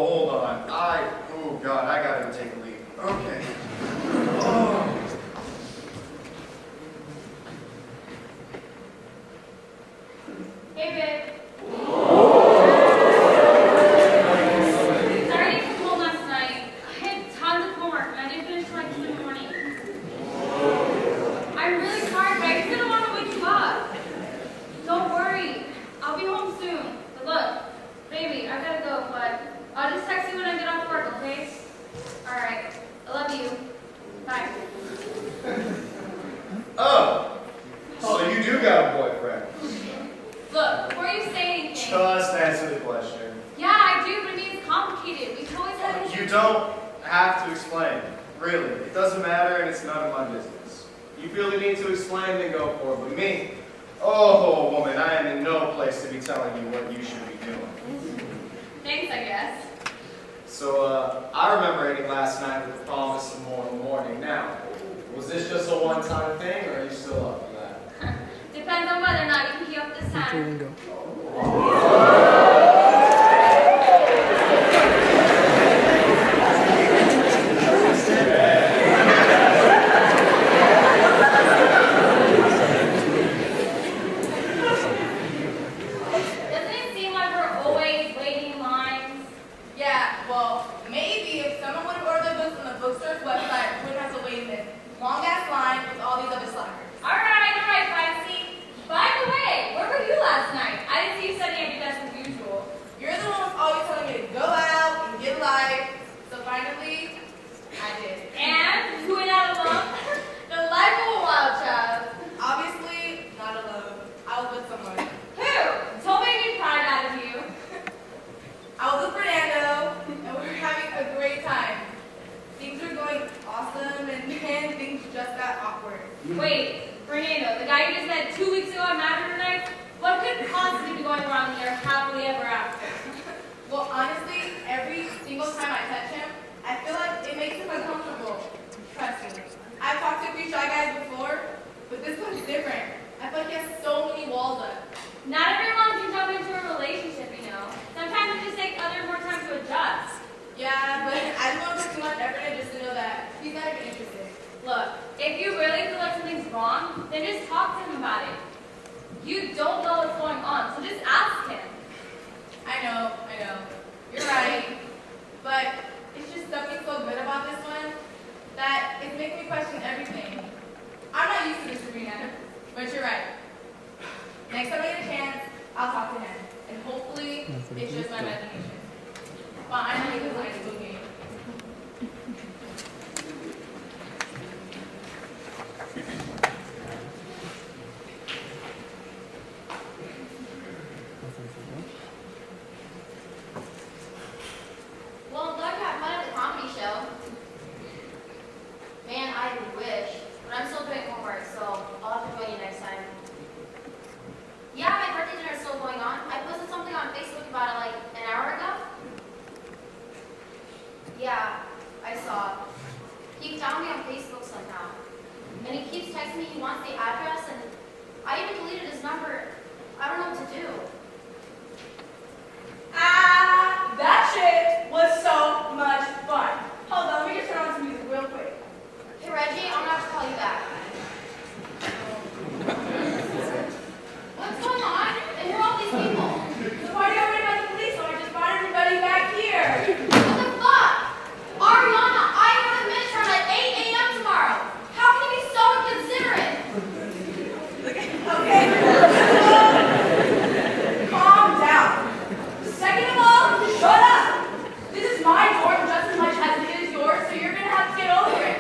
hold on. Oh God, I gotta go take a leak. Okay. Oh. Hey, babe. Sorry to come home last night. I had tons of homework and I didn't finish till like 2 in the morning. I'm really tired, but I just didn't want to wake you up. Don't worry. I'll be home soon. But look, baby, I gotta go, but I'll just text you when I get off work, okay? You don't have to explain. Really. It doesn't matter and it's none of my business. You feel the need to explain, then go for it. But me, oh woman, I am in no place to be telling you what you should be doing. Thanks, I guess. So, I remember eating last night with the promise of more in the morning. Now, was this just a one-time thing, or are you still up for that? Depends on whether or not you can keep up this time. Doesn't it seem like we're always waiting in lines? Yeah, well, maybe if someone would have ordered the books on the bookstore's website, we wouldn't have to wait in this long-ass line with all these other slackers. All right, Fancy. By the way, where were you last night? I didn't see you studying at your desk as usual. You're the one who's always telling me to go out and get life. So finally, I did. And who went out alone? The life of a wild child. Obviously, not alone. I was with someone. Who? Told me to be proud out of you. I was with Fernando, and we were having a great time. Things were going awesome, and then things just got awkward. Wait, Fernando, the guy you just met 2 weeks ago at Matador Night? What could possibly be going wrong here happily ever after? Well, honestly, every single time I touch him, I feel like it makes him uncomfortable. Trust me. I've talked to a few shy guys before, but this one's different. I feel like he has so many walls up. Not everyone can jump into a relationship, you know. Sometimes it just takes others more time to adjust. Yeah, but I don't want to put too much effort in just to know that he's not even interested. Look, if you really feel like something's wrong, then just talk to him about it. You don't know what's going on, so just ask him. I know. You're right. But it's just something so good about this one that it's making me question everything. I'm not used to this, Sabrina, but you're right. Next time I get a chance, I'll talk to him. And hopefully, it's just my imagination. But I'm not even like a game. Well, I'm glad you had fun at the comedy show. Man, I wish. But I'm still doing homework, so I'll have to join you next time. Yeah, my birthday dinner is still going on. I posted something on Facebook about it like an hour ago. Yeah, I saw. He found me on Facebook somehow. And he keeps texting me he wants the address, and I even deleted his number. I don't know what to do. That shit was so much fun. Hold on, let me just turn on some music real quick. Hey, Reggie, I'm gonna have to call you back. What's going on? And who are all these people? The party already got the police, so I just brought everybody back here. What the fuck? Ariana, I have a midterm at 8 a.m. tomorrow. How can you be so inconsiderate? Okay. Calm down. Second of all, shut up. This is my dorm just as much as it is yours, so you're gonna have to get over it.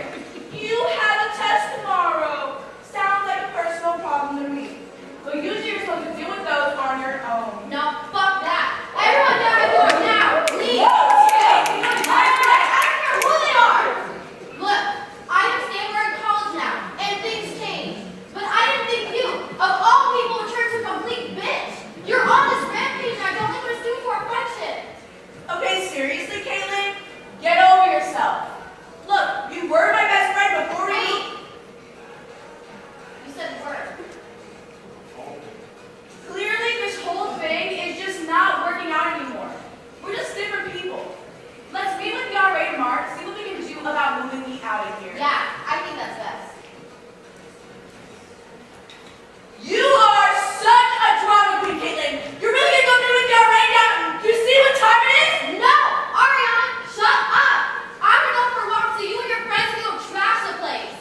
You have a test tomorrow. Sounds like a personal problem to me. So usually you're supposed to deal with those on your own. No, fuck that. Everyone down my door now. Leave. I don't care who they are. Look, I understand we're in college now, and things change. But I didn't think you, of all people, would turn to a complete bitch. You're on this rampage, and I don't think we're due for a friendship. Okay, seriously, Caitlin? Get over yourself. Look, you were my best friend before we... Wait. You said word. Clearly, this whole thing is just not working out anymore. We're just different people. Let's meet with the RA tomorrow, see what we can do about moving me out of here. Yeah, I think that's best. You are such a drama queen, Caitlin. You're really gonna go meet with the RA now? Do you see what time it is? No! Ariana, shut up! I'm gonna go for a walk so you and your friends can go trash the place.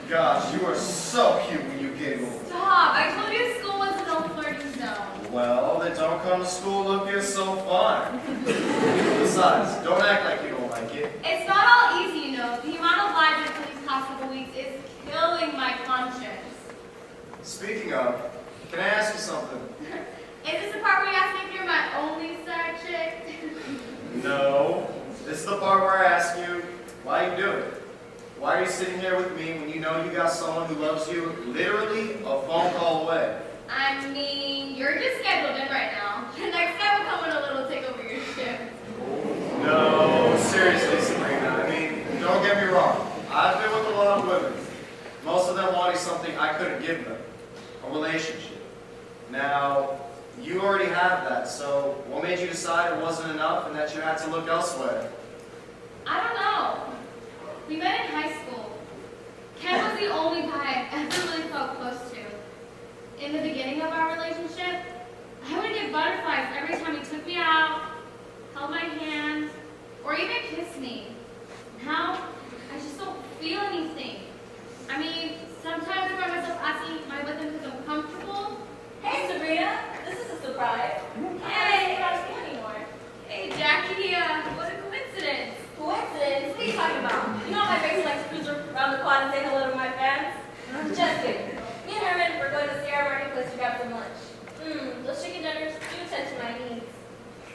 Gosh, you are so cute when you giggle. Stop. I told you school was a no flirting zone. Well, then don't come to school looking so fun. Besides, don't act like you don't like it. It's not all easy, you know. The amount of lives for these past couple weeks is killing my conscience. Speaking of, can I ask you something? Is this the part where you ask me if you're my only side chick? No. This is the part where I ask you, why you do it? Why are you sitting here with me when you know you got someone who loves you literally a phone call away? I mean, you're just scheduled in right now. The next guy will come in a little take over your shift. No, seriously, Sabrina. I mean, don't get me wrong. I've been with a lot of women. Most of them wanted something I couldn't give them. A relationship. Now, you already have that, so what made you decide it wasn't enough and that you had to look elsewhere? I don't know. We met in high school. Ken was the only guy I ever really felt close to. In the beginning of our relationship, I would get butterflies every time he took me out, held my hand, or even kissed me. Now, I just don't feel anything. I mean, sometimes I find myself asking if I'm with him because I'm comfortable. Hey, Sabrina. This is a surprise. Hey. I don't see you anymore. Hey, Jackie, what a coincidence. Coincidence? What are you talking about? You know my racer likes to cruise around the quad and say hello to my fans? Just kidding. Me and Herman were going to Sierra Marketplace to grab some lunch. Those chicken dinners do tend to my needs.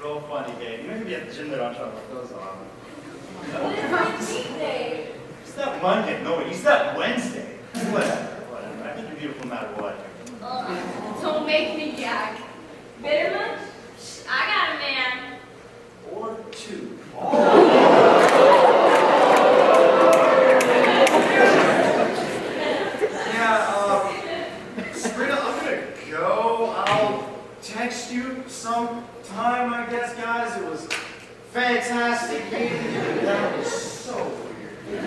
Real funny, babe. You know you'd be at the gym there on trying to put those on. What is my cheat day? It's that Monday. No, it's that Wednesday. Whatever. I think you're beautiful no matter what. Don't make me gag. Bitter much? I got a man. Or two. Sabrina, I'm gonna go. I'll text you sometime, I guess, guys. It was fantastic meeting you. That was so weird.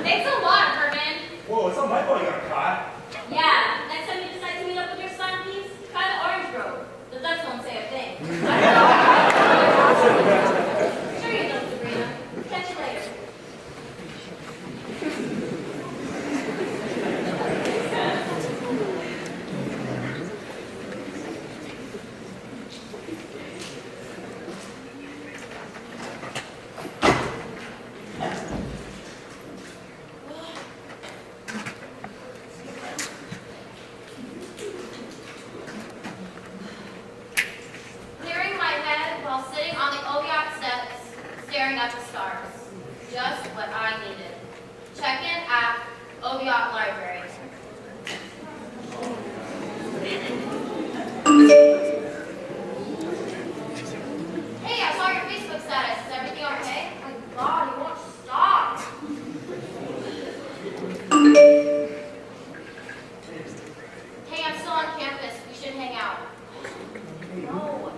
Thanks a lot, Herman. Whoa, it's not my fault you got caught. Yeah, next time you decide to meet up with your son, please try the orange grove. The Dutch won't say a thing. Sure you don't, Sabrina. Catch you later. Clearing my head while sitting on the Oviac steps, staring at the stars. Just what I needed. Check in at Oviac Library. Hey, I saw your Facebook status. Is everything okay? My God, you won't stop. Hey, I'm still on campus. We should hang out. No.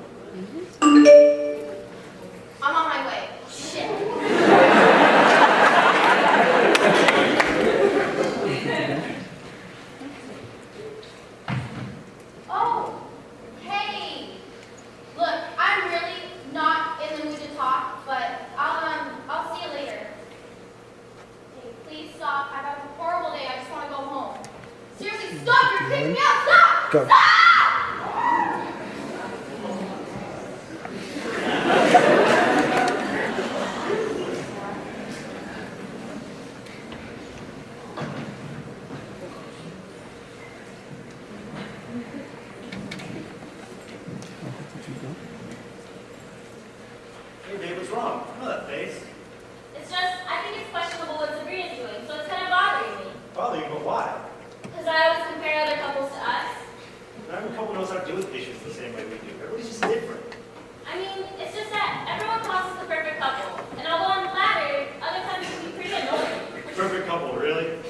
I'm on my way. Shit. Oh, hey. Look, I'm really not in the mood to talk, but I'll see you later. Hey, please stop. I've had a horrible day. I just want to go home. Seriously, stop! You're kicking me out! Stop! Go. Stop! Hey, babe, what's wrong? I know that face. It's just, I think it's questionable what Sabrina's doing, so it's kind of bothering me. Bothering you, but why? Because I always compare other couples to us. Not every couple knows how to deal with issues the same way we do. Everybody's just different. I mean, it's just that everyone calls us the perfect couple. And although I'm flattered, other times it can be pretty annoying. Perfect couple, really?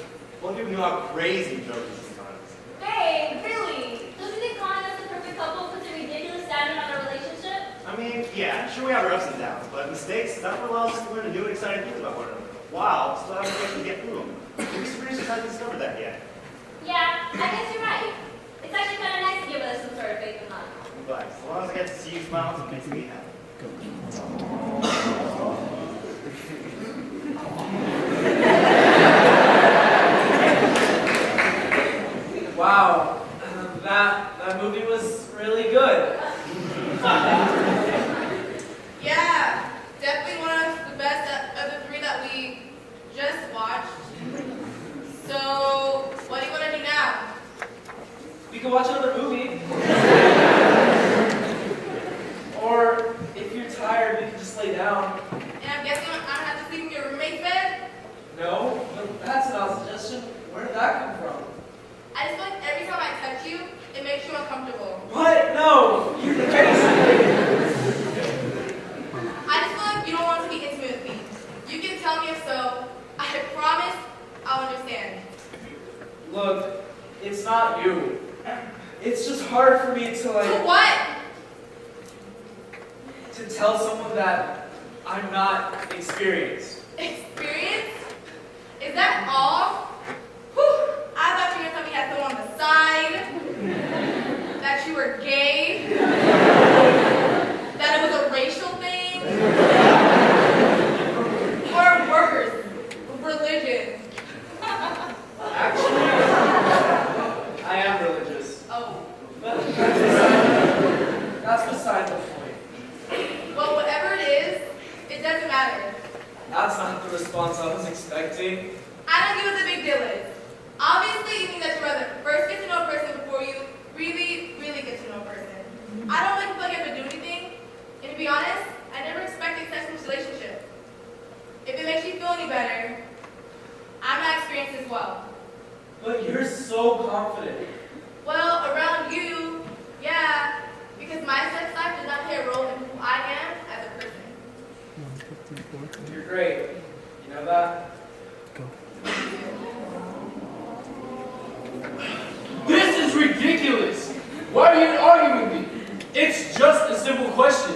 Well, people know how crazy Joe is sometimes. Babe, really? Don't you think calling us the perfect couple puts a ridiculous standard on our relationship? I mean, yeah, sure we have our ups and downs, but mistakes, that's what allows us to learn new and exciting things about one another. While still having a chance to get through them. Maybe Sabrina just hasn't discovered that yet. Yeah, I guess you're right. It's actually kind of nice to give us some sort of faith in love. But as long as I get to see you smile, it makes me happy. Wow, that movie was really good. Yeah, lay down. And I'm guessing I'm gonna have to sleep in your roommate's bed? No, but that's an odd suggestion. Where did that come from? I just feel like every time I touch you, it makes you uncomfortable. What? No! You're crazy! I just feel like you don't want to be intimate with me. You can tell me if so. I promise I'll understand. Look, it's not you. It's just hard for me to like... To what? To tell someone that I'm not experienced. Experience? Is that all? Whew, I thought you were gonna tell me you had someone on the side. That you were gay. That it was a racial thing. Or worse, religion. Actually, I am religious. Oh. But that's beside the point. Well, whatever it is, it doesn't matter. That's not the response I was expecting. I don't get what the big deal is. Obviously, you think that you'd rather first get to know a person before you really, really get to know a person. I don't like to feel like I have to do anything. And to be honest, I never expected sex in this relationship. If it makes you feel any better, I'm not experienced as well. But you're so confident. Well, around you, yeah, because my sex life does not play a role in who I am as a person. You're great. You know that? This is ridiculous! Why are you even arguing with me? It's just a simple question.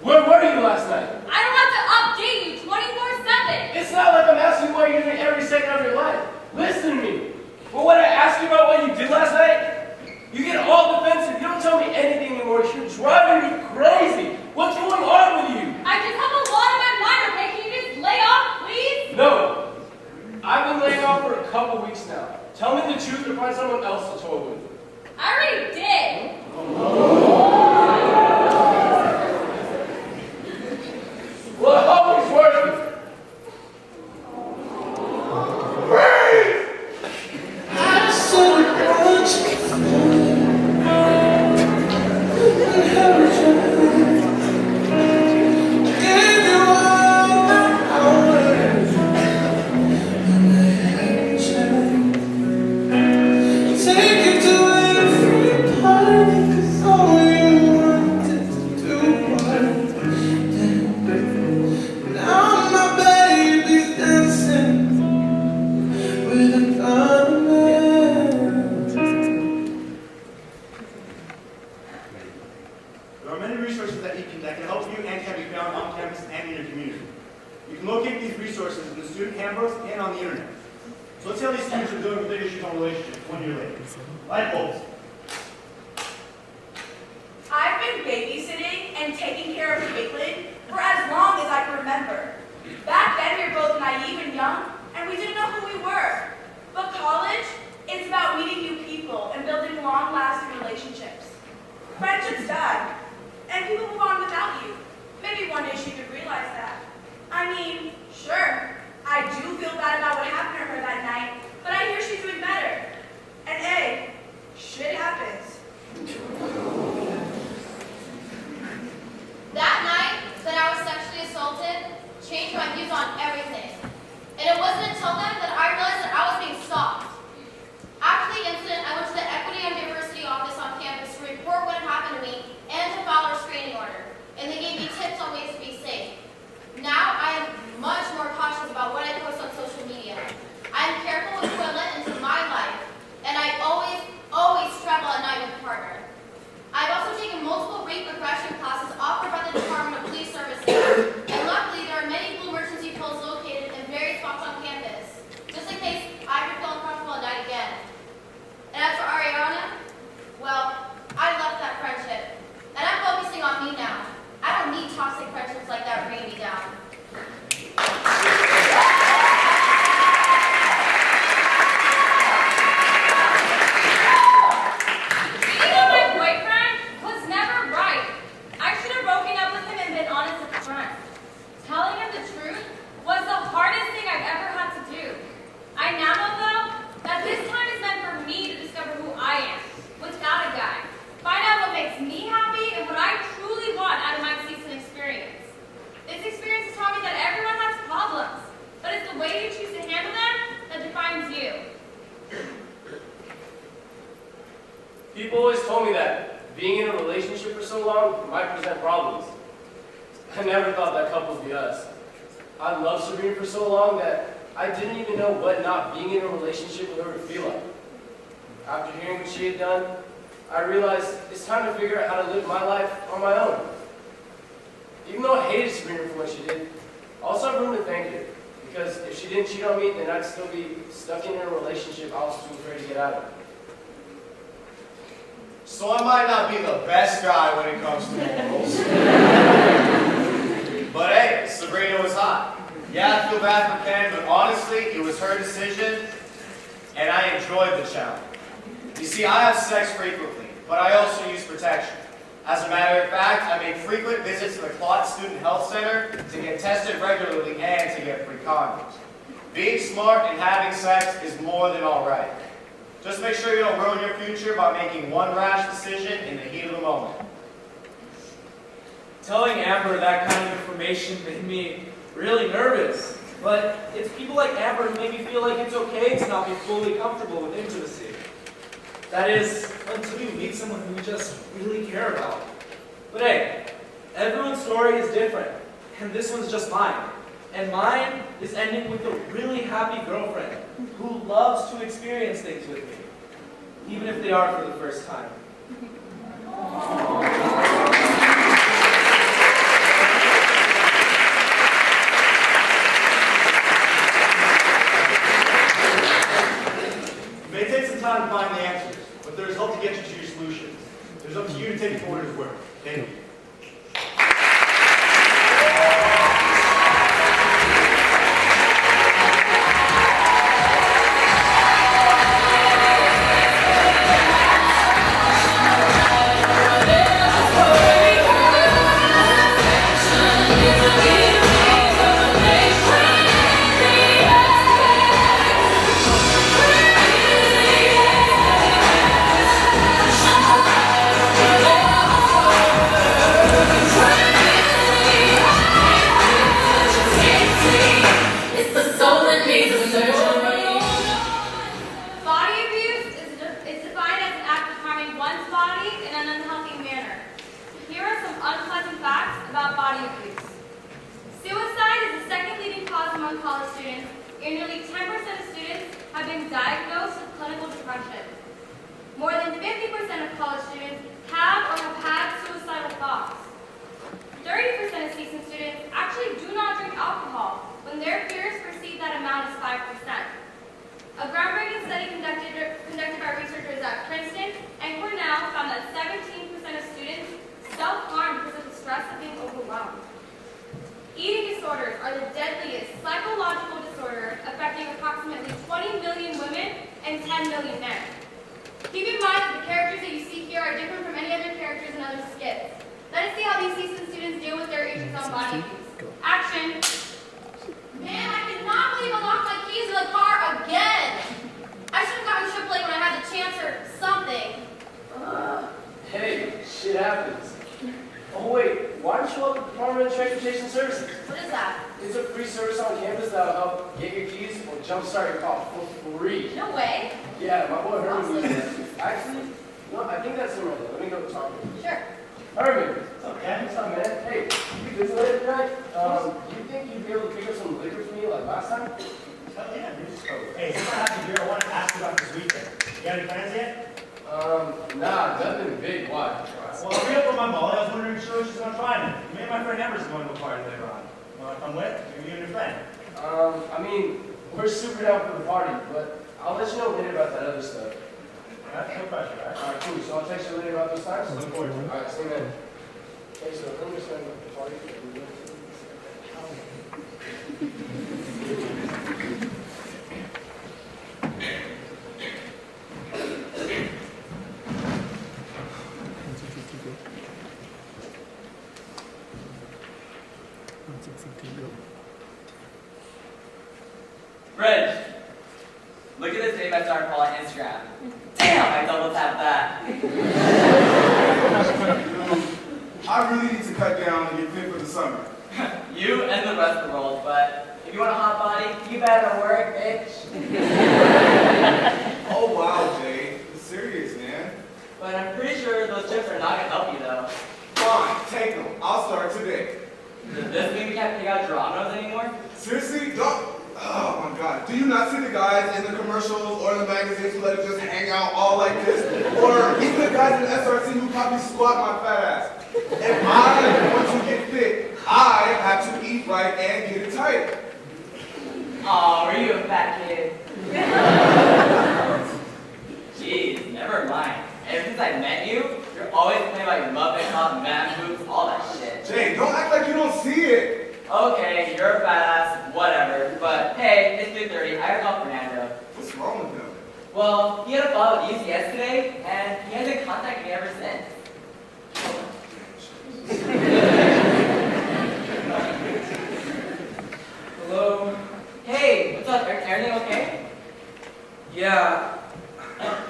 Where were you last night? I don't have to update you 24/7. It's not like I'm asking you what you're doing every second of your life. Listen to me. But when I ask you about what you did last night, you get all defensive. You don't tell me anything anymore. You're driving me crazy. What's going on with you? I just have a lot on my mind, okay? Can you just lay off, please? No. I've been laying off for a couple weeks now. Tell me the truth or find someone else to toy with. I already did. Well, I hope it's worth it. There are many resources that can help you and can be found on campus and in your community. You can locate these resources in the student handbooks and on the internet. So let's see how these students are doing with their issues on relationships 1 year later. Light bulbs. I've been babysitting and taking care of Caitlin for as long as I can remember. Back then, we were both naive and young, and we didn't know who we were. But college is about meeting new people and building long-lasting relationships. Friendships die, and people move on without you. Maybe one day she could realize that. I mean, sure, I do feel bad about what happened to her that night, but I hear she's doing better. And hey, shit happens. That night that I was sexually assaulted changed my views on everything. And it wasn't until then that I realized that I was being stalked. After the incident, I went to the Equity and Diversity office on campus to report what had happened to me and to file a restraining order. And they gave me tips on ways to be safe. Now I am much more cautious about what I post on social media. I am careful with who I let into my life. And I always travel at night with a partner. I've also taken multiple rape regression classes offered by the Department of Police Services. And luckily, there are many blue emergency poles located in various spots on campus, just in case I ever feel uncomfortable at night again. And as for Ariana, well, I left that friendship. And I'm focusing on me now. I don't need toxic friendships like that bringing me down. Beating on my boyfriend was never right. I should have broken up with him and been honest up front. Telling him the truth was the hardest thing I've ever had to do. I now know, though, that this time is meant for me to discover who I am, without a guy. Find out what makes me happy and what I truly want out of my season experience. This I never thought that couple would be us. I loved Sabrina for so long that I didn't even know what not being in a relationship with her would feel like. After hearing what she had done, I realized it's time to figure out how to live my life on my own. Even though I hated Sabrina for what she did, I also have room to thank her. Because if she didn't cheat on me, then I'd still be stuck in a relationship I was too afraid to get out of. So I might not be the best guy when it comes to morals. But hey, Sabrina was hot. Yeah, I feel bad for Ken, but honestly, it was her decision, and I enjoyed the challenge. You see, I have sex frequently, but I also use protection. As a matter of fact, I make frequent visits to the Claude Student Health Center to get tested regularly and to get free condoms. Being smart and having sex is more than all right. Just make sure you don't ruin your future by making one rash decision in the heat of the moment. Telling Amber that kind of information made me really nervous. But it's people like Amber who make me feel like it's okay to not be fully comfortable with intimacy. That is, until you meet someone who you just really care about. But hey, everyone's story is different, and this one's just mine. And mine is ending with a really happy girlfriend who loves to experience things with me, even if they are for the first time. It may take some time to find the answers, but there is hope to get you to your solutions. It is up to you to take it forward as work. Thank you. More than 50% of college students have or have had suicidal thoughts. 30% of CSUN students actually do not drink alcohol when their peers perceive that amount as 5%. A groundbreaking study conducted by researchers at Princeton and Cornell found that 17% of students self-harm because of the stress of being overwhelmed. Eating disorders are the deadliest psychological disorder affecting approximately 20 million women and 10 million men. Keep in mind that the characters that you see here are different from any other characters in other skits. Let us see how these CSUN students deal with their issues on body abuse. Action! Man, I cannot believe I locked my keys in the car again! I should have gotten AAA when I had the chance or something. Ugh. Hey, shit happens. Oh wait, why don't you look at the Department of Transportation Services? What is that? It's a free service on campus that'll help get your keys or jumpstart your car for free. No way. Yeah, my boy Herman was there. Actually, no, I think that's him right there. Let me go talk to him. Sure. Herman, what's up, man? What's up, man? Hey, you busy later tonight? Do you think you'd be able to pick up some liquor for me like last time? Hell yeah, dude. Hey, since I have you here, I want to ask you about this weekend. You got any plans yet? Nah, nothing big. Why? Well, I read up on my Molly. I was wondering if she's going to try it. Me and my friend Amber's going to a party later on. Want to come with? You and your friend. I mean, we're super down for the party, but I'll let you know later about that other stuff. That's no pressure, right? Alright, cool. So I'll text you later about those times? Look forward to it. Alright, see you then. Okay, so let me just start the party. Reg, look at this famous article on Instagram. Damn, I double tapped that. I really need to cut down and get fit for the summer. You and the rest of the world, but if you want a hot body, you better work, bitch. Oh wow, Jay. It's serious, man. But I'm pretty sure those chips are not gonna help you though. Fine, take them. I'll start today. got draw-nos anymore? Seriously? Don't. Oh my god. Do you not see the guys in the commercials or in the magazines who let you just hang out all like this? Or even the guys in the SRC who probably squat my fat ass? If I want to get fit, I have to eat right and get it tight. Aw, were you a fat kid? Jeez, never mind. Ever since I met you, you're always playing about your muffin top, man boobs, all that shit. Jay, don't act like you don't see it. Okay, you're a fat ass, whatever. But hey, it's 2:30. I gotta call Fernando. What's wrong with him? Well, he had a fall with you yesterday, and he hasn't contacted me ever since. Hello? Hey, what's up? Everything okay? Yeah,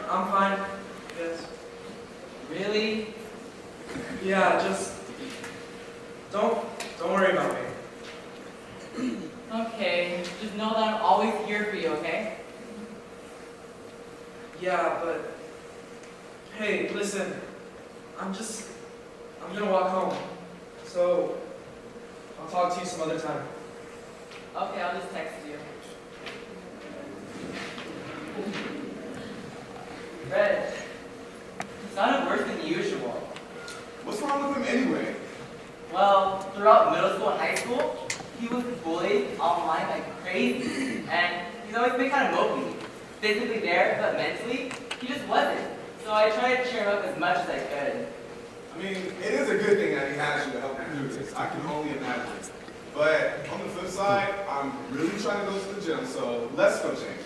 I'm fine. Yes. Really? Yeah, just don't worry about me. Okay, just know that I'm always here for you, okay? Yeah, but hey, listen, I'm gonna walk home. So I'll talk to you some other time. Okay, I'll just text you. Red, it sounded worse than usual. What's wrong with him anyway? Well, throughout middle school and high school, he was bullied online like crazy. And he's always been kind of mopey. Physically there, but mentally, he just wasn't. So I tried to cheer him up as much as I could. I mean, it is a good thing that he has you to help him do this. I can only imagine. But on the flip side, I'm really trying to go to the gym, so let's go change.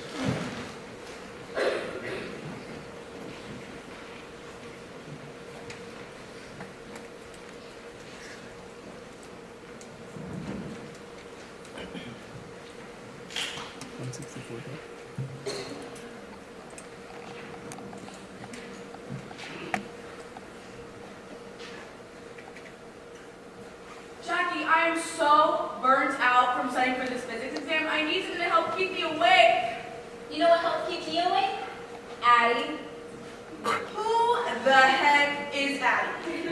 Jackie, I am so burnt out from studying for this physics exam. I need something to help keep me awake. You know what helps keep me awake? Addie. Who the heck is Addie?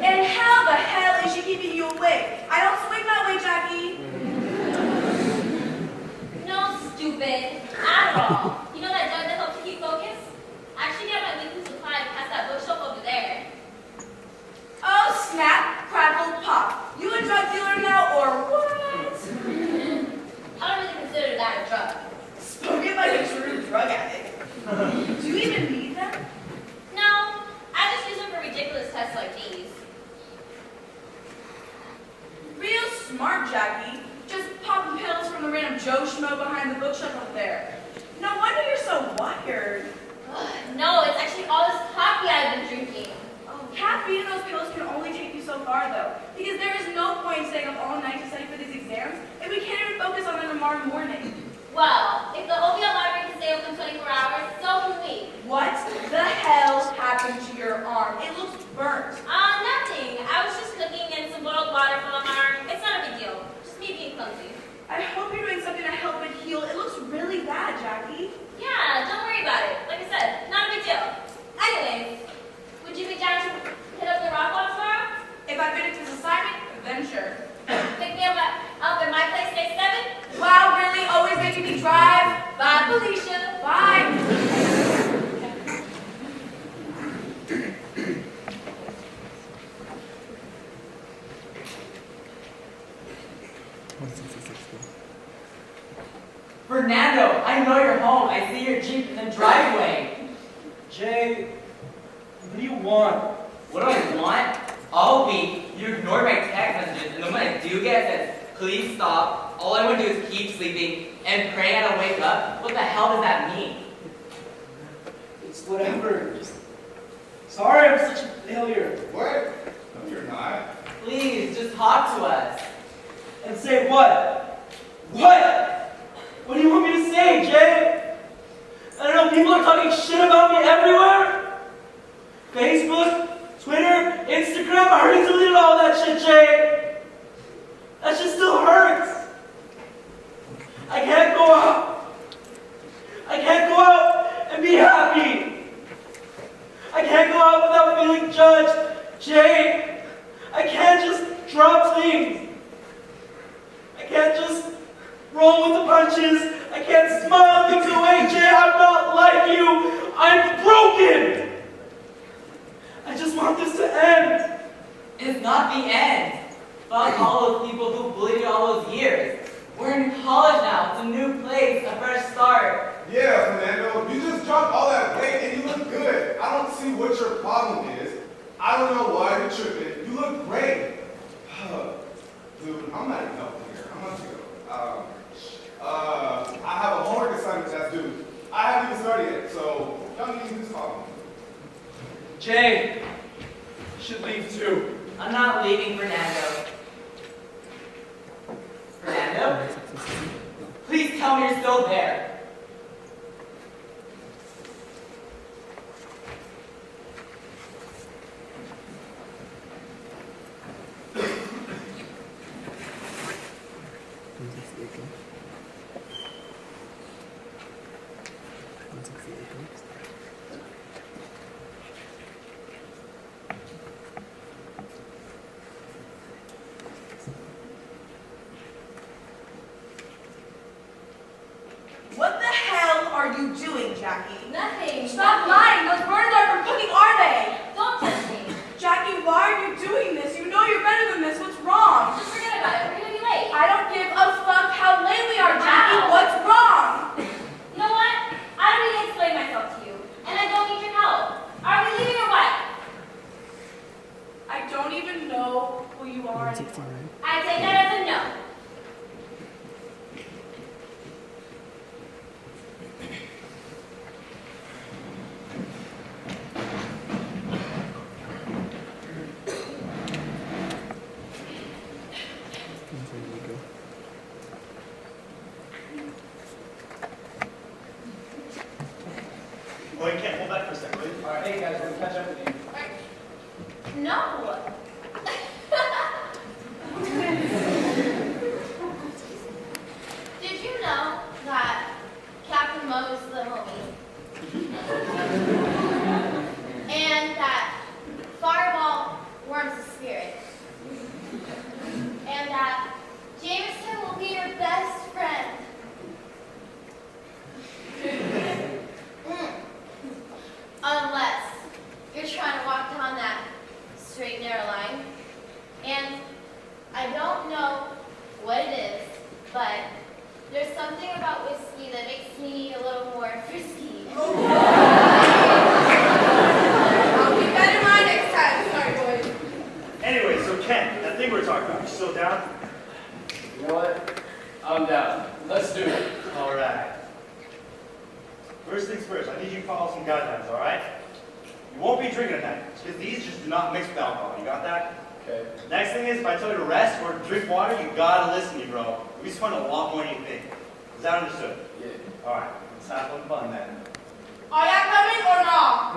And how the hell is she keeping you awake? I don't swing that way, Jackie. No, stupid. Adderall. You know that drug that helps you keep focus? I actually get my weekly supply past that bookshelf over there. Oh, snap, crackle, pop. You a drug dealer now, or what? I don't really consider that a drug. Spoken like a true drug addict. Do you even need them? No, I just use them for ridiculous tests like these. Real smart, Jackie. Just popping pills from the random Joe Schmo behind the bookshelf up there. No wonder you're so wired. No, it's actually all this coffee I've been drinking. Caffeine in those pills can only take you so far, though, because there is no point staying up all night to study for these exams if we can't even focus on them tomorrow morning. Well, if the opiate lottery can stay open 24 hours, so can we. What the hell happened to your arm? It looks burnt. Nothing. I was just cooking and some boiled water fell on my arm. It's not a big deal. Just me being clumsy. I hope you're doing something to help it heal. It looks really bad, Jackie. Yeah, don't worry about it. Like I said, not a big deal. Anyways, would you be down to hit up the rock wall tomorrow? If I finish this assignment, then sure. Pick me up at my place day 7? Wow, really? Always making me drive? Bye, Felicia. Bye. Fernando, I know you're home. I see your Jeep in the driveway. Jay, what do you want? What do I want? All week, you ignored my text messages, and then when I do get it, says, please stop. All I want to do is keep sleeping and pray I don't wake up. What the hell does that mean? It's whatever. Just sorry, I'm such a failure. What? No, you're not. Please, just talk to us. And say what? What? What do you want me to say, Jay? I don't know, people are talking shit about me everywhere. Facebook, Twitter, Instagram, I already deleted all that shit, Jay. That shit still hurts. I can't go out. I can't go out and be happy. I can't go out without feeling judged, Jay. I can't just drop things. roll with the punches. I can't smile things away, Jay. I'm not like you. I'm broken. I just want this to end. It's not the end. Fuck all those people who bullied you all those years. We're in college now. It's a new place, a fresh start. Yeah, Fernando, you just dropped all that weight and you look good. I don't see what your problem is. I don't know why you're tripping. You look great. Dude, I'm not even helping here. I'm gonna go. I have a homework assignment that's due. I haven't even started yet, so y'all need to just call me. Jay, you should leave too. I'm not leaving, Fernando. Fernando? Please tell me you're still there. What the hell are you doing, Jackie? Nothing. Stop lying! Those burners are from cooking, are they? Don't touch me. Jackie, why are you doing this? You know you're better than this. What's wrong? Just forget about it. We're gonna be late. I don't give a fuck how late we are, Jackie. What's wrong? You know what? I don't need to explain myself to you. And I don't need your help. Are we leaving or what? I don't even know who you are anymore. I take that as a no. Oh, you can't hold back for a second, will you? All right, hey guys, we're gonna catch up with you. No. Did you know that Captain Mo's the homie? And that Fireball worms the spirit? And that Jameson will be your best friend? Unless you're trying to walk down that straight and narrow line. And I don't know what it is, but there's something about whiskey that makes me a little more frisky. I'll keep that in mind next time. Sorry, boys. Anyway, so Ken, that thing we were talking about, you still down? You know what? I'm down. Let's do it. All right. First things first, I need you to follow some guidelines, all right? You won't be drinking tonight, because these just do not mix with alcohol. You got that? Okay. Next thing is, if I tell you to rest or drink water, you gotta listen to me, bro. We spend a lot more than you think. Is that understood? Yeah. All right. Let's have some fun then. Are y'all coming or not?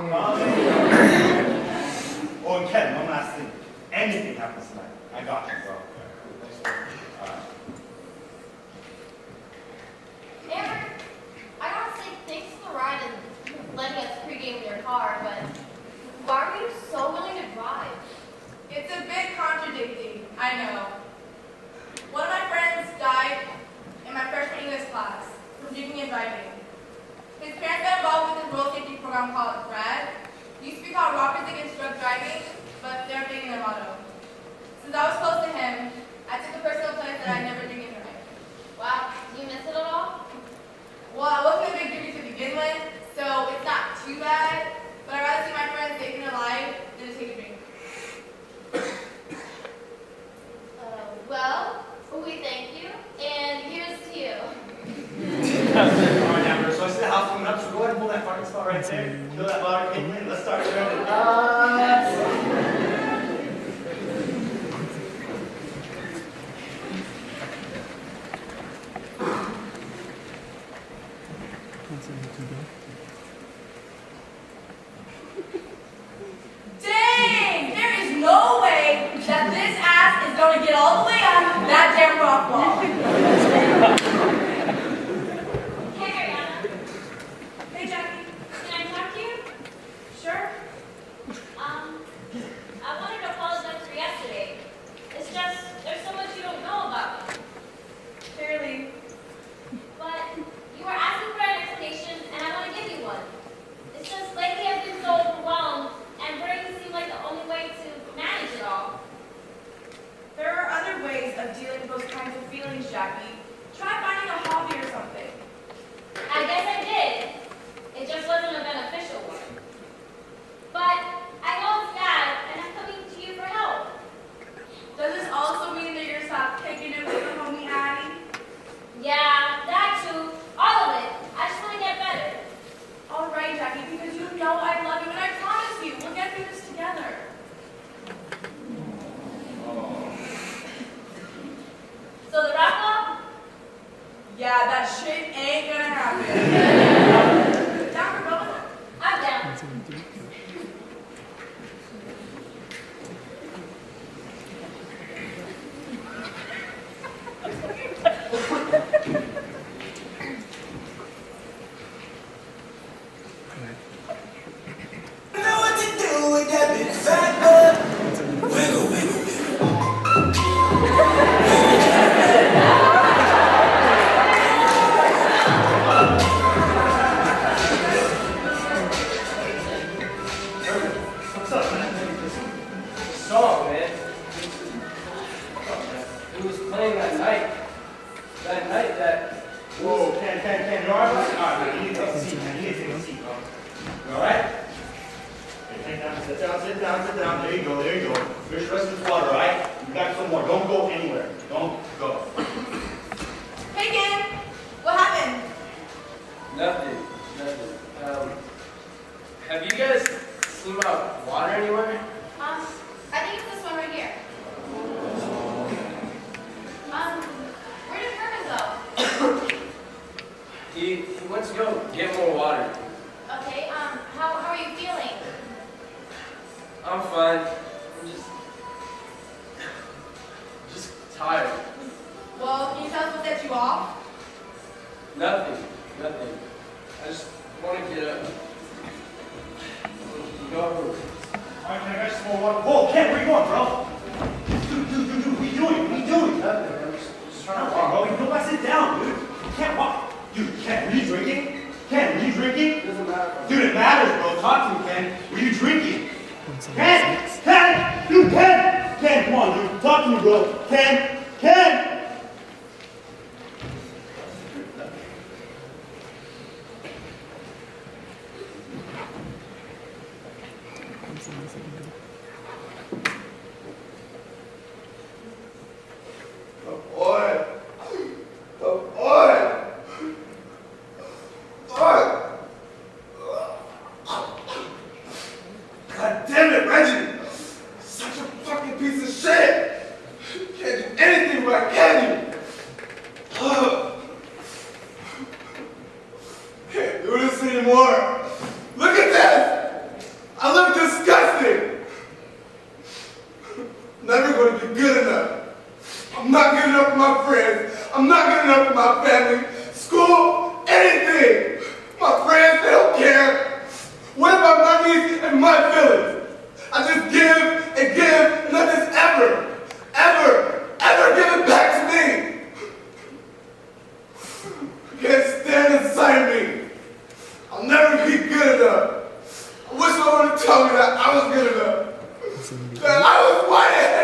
Oh, and Ken, one last thing. Anything happens tonight, I got you, bro. All right. Amber, I gotta say thanks for the ride and letting us pregame in your car, but why were you so willing to drive? It's a bit contradicting, I know. One of my friends died in my freshman English class from drinking and driving. His parents got involved with this road safety program called RAD. It used to be called Rockers Against Drug Driving, but they're updating their motto. Since I was close to him, I took a personal pledge that I'd never drink and drive. Wow, do you miss it at all? Well, I wasn't a big drinker to begin with, so it's not too bad, but I'd rather see my friends safe and alive than to take a drink. Well, we thank you, and here's to you. All right, Amber, so I see the house coming up, so go ahead and pull that parking spot right there. Fill that water cable in. Let's start turning. Dang! There is no way that this ass is going to get all the way on that damn rock wall. Hey, Ariana, Hey, Jackie. can I talk to you? Sure? I wanted to apologize for yesterday. It's just, there's so much you don't know about me. Clearly. Jackie. Try finding a hobby or something. I guess I did. It just wasn't a beneficial one. But I know it's bad, and I'm coming to you for help. Does this also mean that you're stop taking it with your homie Addie? Yeah, that too. All of it. I just want to get better. All right, Jackie, because you know I love you, and I promise you, we'll get through this together. So the wrap up? Yeah, that shit ain't gonna happen. Down for both? I'm down. Know what to do with that big fat butt. Wiggle, wiggle, What's up, man? The song, man. It was playing that night. That night that... Whoa, Ken, you alright? Alright, you need to take a seat, man. You need to take a seat, bro. You alright? Okay, sit down. There you go. Finish the rest of this water, alright? You got some more. Don't go anywhere. Don't go. Hey, Ken. What happened? Nothing. Have you guys seen my water anywhere? I think it's this one right here. Where did Herman go? He went to go get more water. Okay, how are you feeling? I'm fine. I'm just tired. Well, can you tell us what set you off? Nothing. I just want to get up. Go. Alright, can I get some more water? Whoa, Ken, where you going, bro? Dude, what are you doing? Nothing. I'm just trying to Bro, walk. you don't sit down, dude. You can't walk. Dude, Ken, were you drinking? It doesn't matter. Dude, it matters, bro. Talk to me, Ken. Were you drinking? Ken! Dude, Ken, come on, dude. Talk to me, bro. Ken! God damn it, Reggie! Such a fucking piece of shit! You can't do anything right, can you? Can't do this anymore. Look at this! I look disgusting! Never gonna be good enough. I'm not good enough for my friends. I'm not good enough for my family. School, anything! My friends, they don't care. What about my needs and my feelings? I just give and nothing's ever give it back to me. I can't stand the sight of me. I'll never be good enough. I wish someone would tell me that I was good enough. That I was white-headed.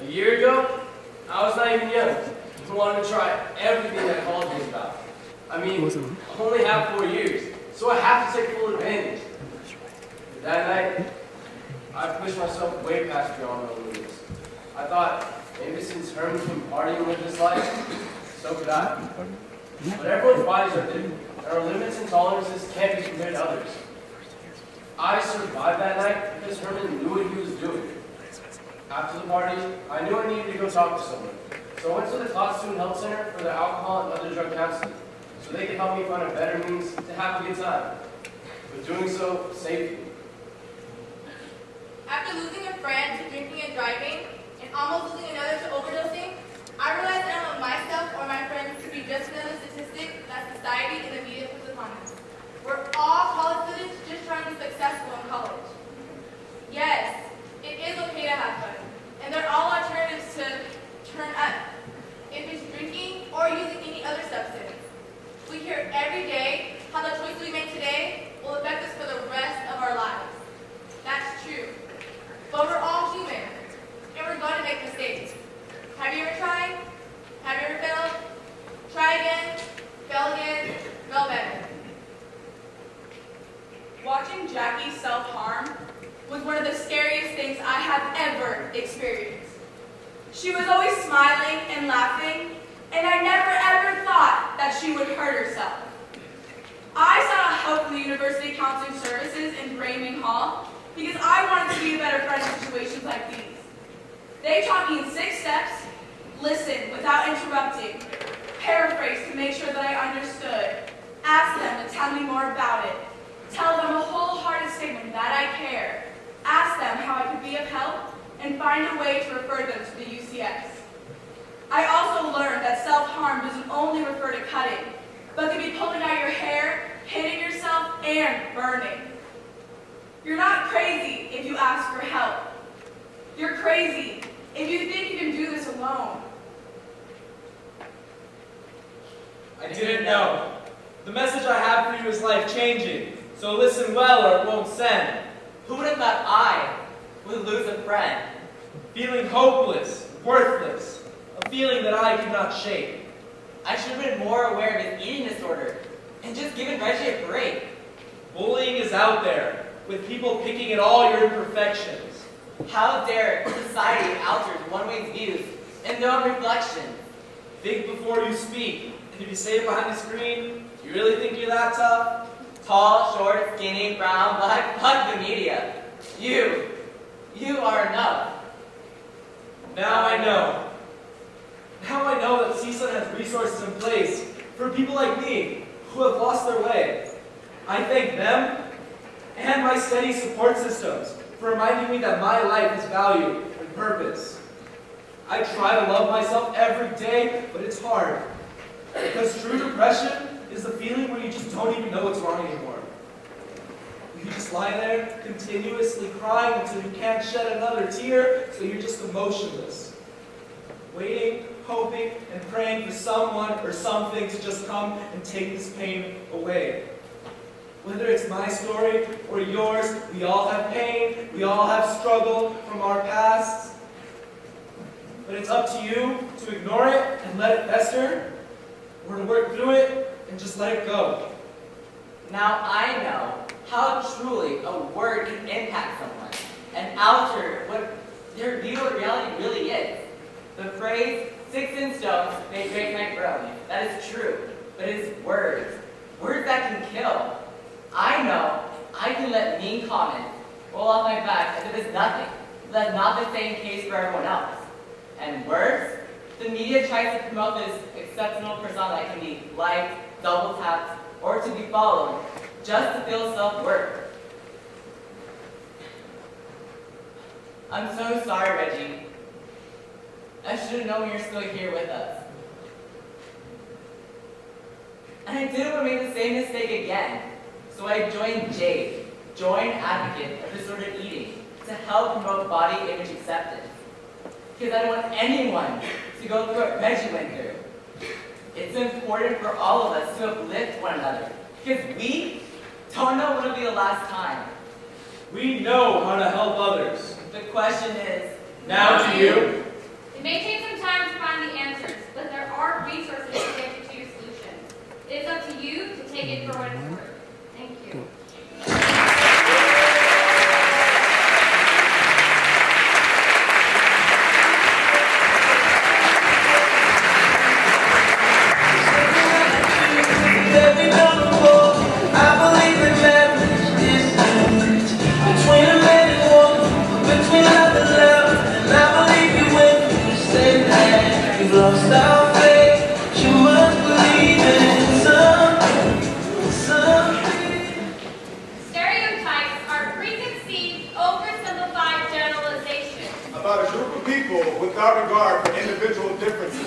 A year ago, I was not even young. I wanted to try everything that college was about. I mean, I only have 4 years, so I have to take full advantage. That night, I pushed myself way past beyond my limits. I thought, maybe since Herman's been partying with his life, so could I. But everyone's bodies are different, and our limits and tolerances can't be compared to others. I survived that night because Herman knew what he was doing. After the party, I knew I needed to go talk to someone. So I went to the Class Student Health Center for their alcohol and other drug counseling, so they could help me find a better means to have a good time, but doing so safely. After losing a friend to drinking and driving, and almost losing another to overdosing, I realized that I don't want myself or my friends to be just another statistic that society and the media puts upon us. We're all college students just trying to be successful in college. Yes, it is okay to have fun, and there are all alternatives to turn up, if it's drinking or using any other substance. We hear every day how the choices we make today will affect us for the rest of our lives. That's true. But we're all human, and we're going to make mistakes. Have you ever tried? Have you ever failed? Try again, fail better. Watching Jackie self-harm was one of the scariest things I have ever experienced. She was always smiling and laughing, and I never ever thought that she would hurt herself. I sought help from the University Counseling Services in Raymond Hall because I wanted to be a better friend in situations like these. They taught me in 6 steps: listen without interrupting, paraphrase to make sure that I understood, ask them to tell me more about it, tell them a wholehearted statement that I care, ask them how I could be of help, and find a way to refer them to the UCS. I also learned that self-harm doesn't only refer to cutting, but can be pulling out your hair, hitting yourself, and burning. You're not crazy if you ask for help. You're crazy if you think you can do this alone. I didn't know. The message I have for you is life-changing, so listen well or it won't send. Who would have thought I would lose a friend? Feeling hopeless, worthless, a feeling that I cannot shake. I should have been more aware of his eating disorder and just given Reggie a break. Bullying is out there, with people picking at all your imperfections. How dare society alter one-way views and their own reflections? Think before you speak, and if you say it behind the screen, do you really think you're that tough? Tall, short, skinny, brown, black, fuck the media. You are enough. Now I know. Now I know that CSUN has resources in place for people like me who have lost their way. I thank them and my steady support systems for reminding me that my life has value and purpose. I try to love myself every day, but it's hard. Because true depression is the feeling where you just don't even know what's wrong anymore. You just lie there, continuously crying until you can't shed another tear, so you're just emotionless. Waiting, hoping, and praying for someone or something to just come and take this pain away. Whether it's my story or yours, we all have pain, we all have struggle from our pasts. But it's up to you to ignore it and let it fester, or to work through it and just let it go. Now I know how truly a word can impact someone and alter what their view of reality really is. The phrase, 6 in stones may break my bone. That is true, but it is words. Words that can kill. I know I can let mean comments roll off my back as if it's nothing. That's not the same case for everyone else. And words, the media tries to promote this exceptional persona that can be liked, double tapped, or to be followed, just to feel self-worth. I'm so sorry, Reggie. I should have known you're still here with us. And I didn't want to make the same mistake again. So I joined JADE, Joint Advocate of Disordered Eating, to help promote body image acceptance. Because I don't want anyone to go through what Reggie went through. It's important for all of us to uplift one another. Because we don't know when it'll be the last time. We know how to help others. The question is, now to you. It may take some time to find the answers, but there are resources to get you to your solutions. It is up to you to take it for what it's worth. Thank you. about a group of people without regard for individual differences.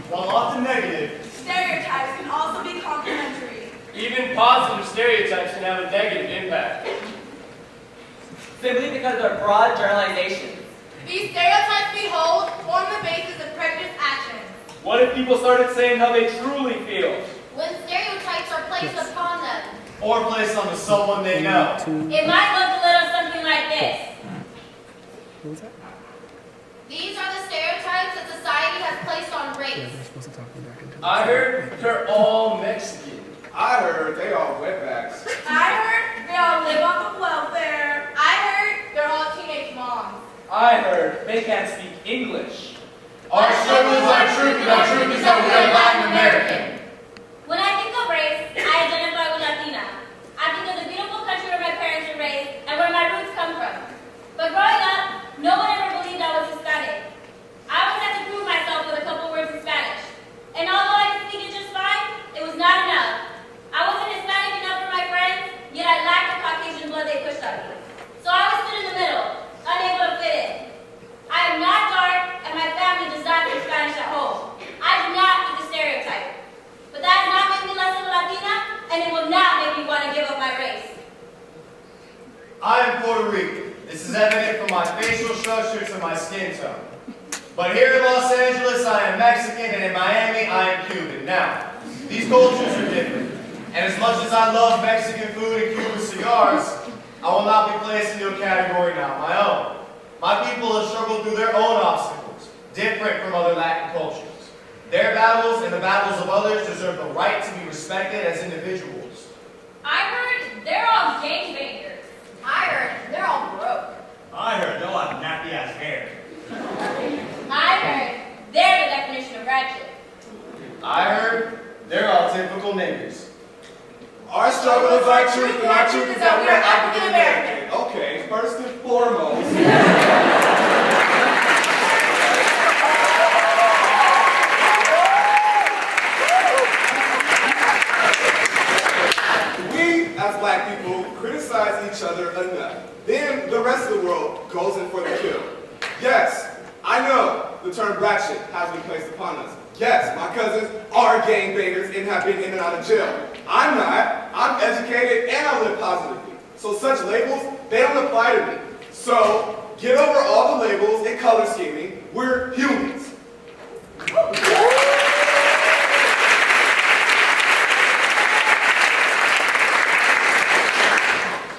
While often negative, Stereotypes can also be complimentary. Even positive stereotypes can have a negative impact. Simply because they're broad generalizations. These stereotypes we hold form the basis of prejudiced actions. What if people started saying how they truly feel? When stereotypes are placed upon them, or placed onto someone they know. it might look a little something like this. These are the stereotypes that society has placed on race. I heard they're all Mexican. I heard they all wetbacks. I heard they all live off of welfare. I heard they're all teenage moms. I heard they can't speak English. Our struggle is our truth, and our truth is that we are Latin American. When I think of race, I identify with Latina. I think of the beautiful country where my parents were raised and where my roots come from. But growing up, no one ever believed I was Hispanic. I always had to prove myself with a couple words in Spanish. And although I could speak it just fine, it was not enough. I wasn't Hispanic enough for my friends, yet I lacked the Caucasian blood they pushed on me. So I was stood in the middle, unable to fit in. I am not dark, and my family does not speak Spanish at home. I do not fit the stereotype. But that does not make me less of a Latina, and it will not make me want to give up my race. I am Puerto Rican. This is evident from my facial structure to my skin tone. But here in Los Angeles, I am Mexican, and in Miami, I am Cuban. Now, these cultures are different. And as much as I love Mexican food and Cuban cigars, I will not be placed into a category not my own. My people have struggled through their own obstacles, different from other Latin cultures. Their battles and the battles of others deserve the right to be respected as individuals. I heard they're all gangbangers. I heard they're all broke. I heard they'll have nappy-ass hair. I heard they're the definition of ratchet. I heard they're all typical niggers. Our struggle is our truth, and our truth is that we are African American. Okay, first and foremost. We, as black people, criticize each other enough. Then the rest of the world goes in for the kill. Yes, I know the term ratchet has been placed upon us. Yes, my cousins are gangbangers and have been in and out of jail. I'm not. I'm educated and I live positively. So such labels, they don't apply to me. So get over all the labels and color scheming. We're humans.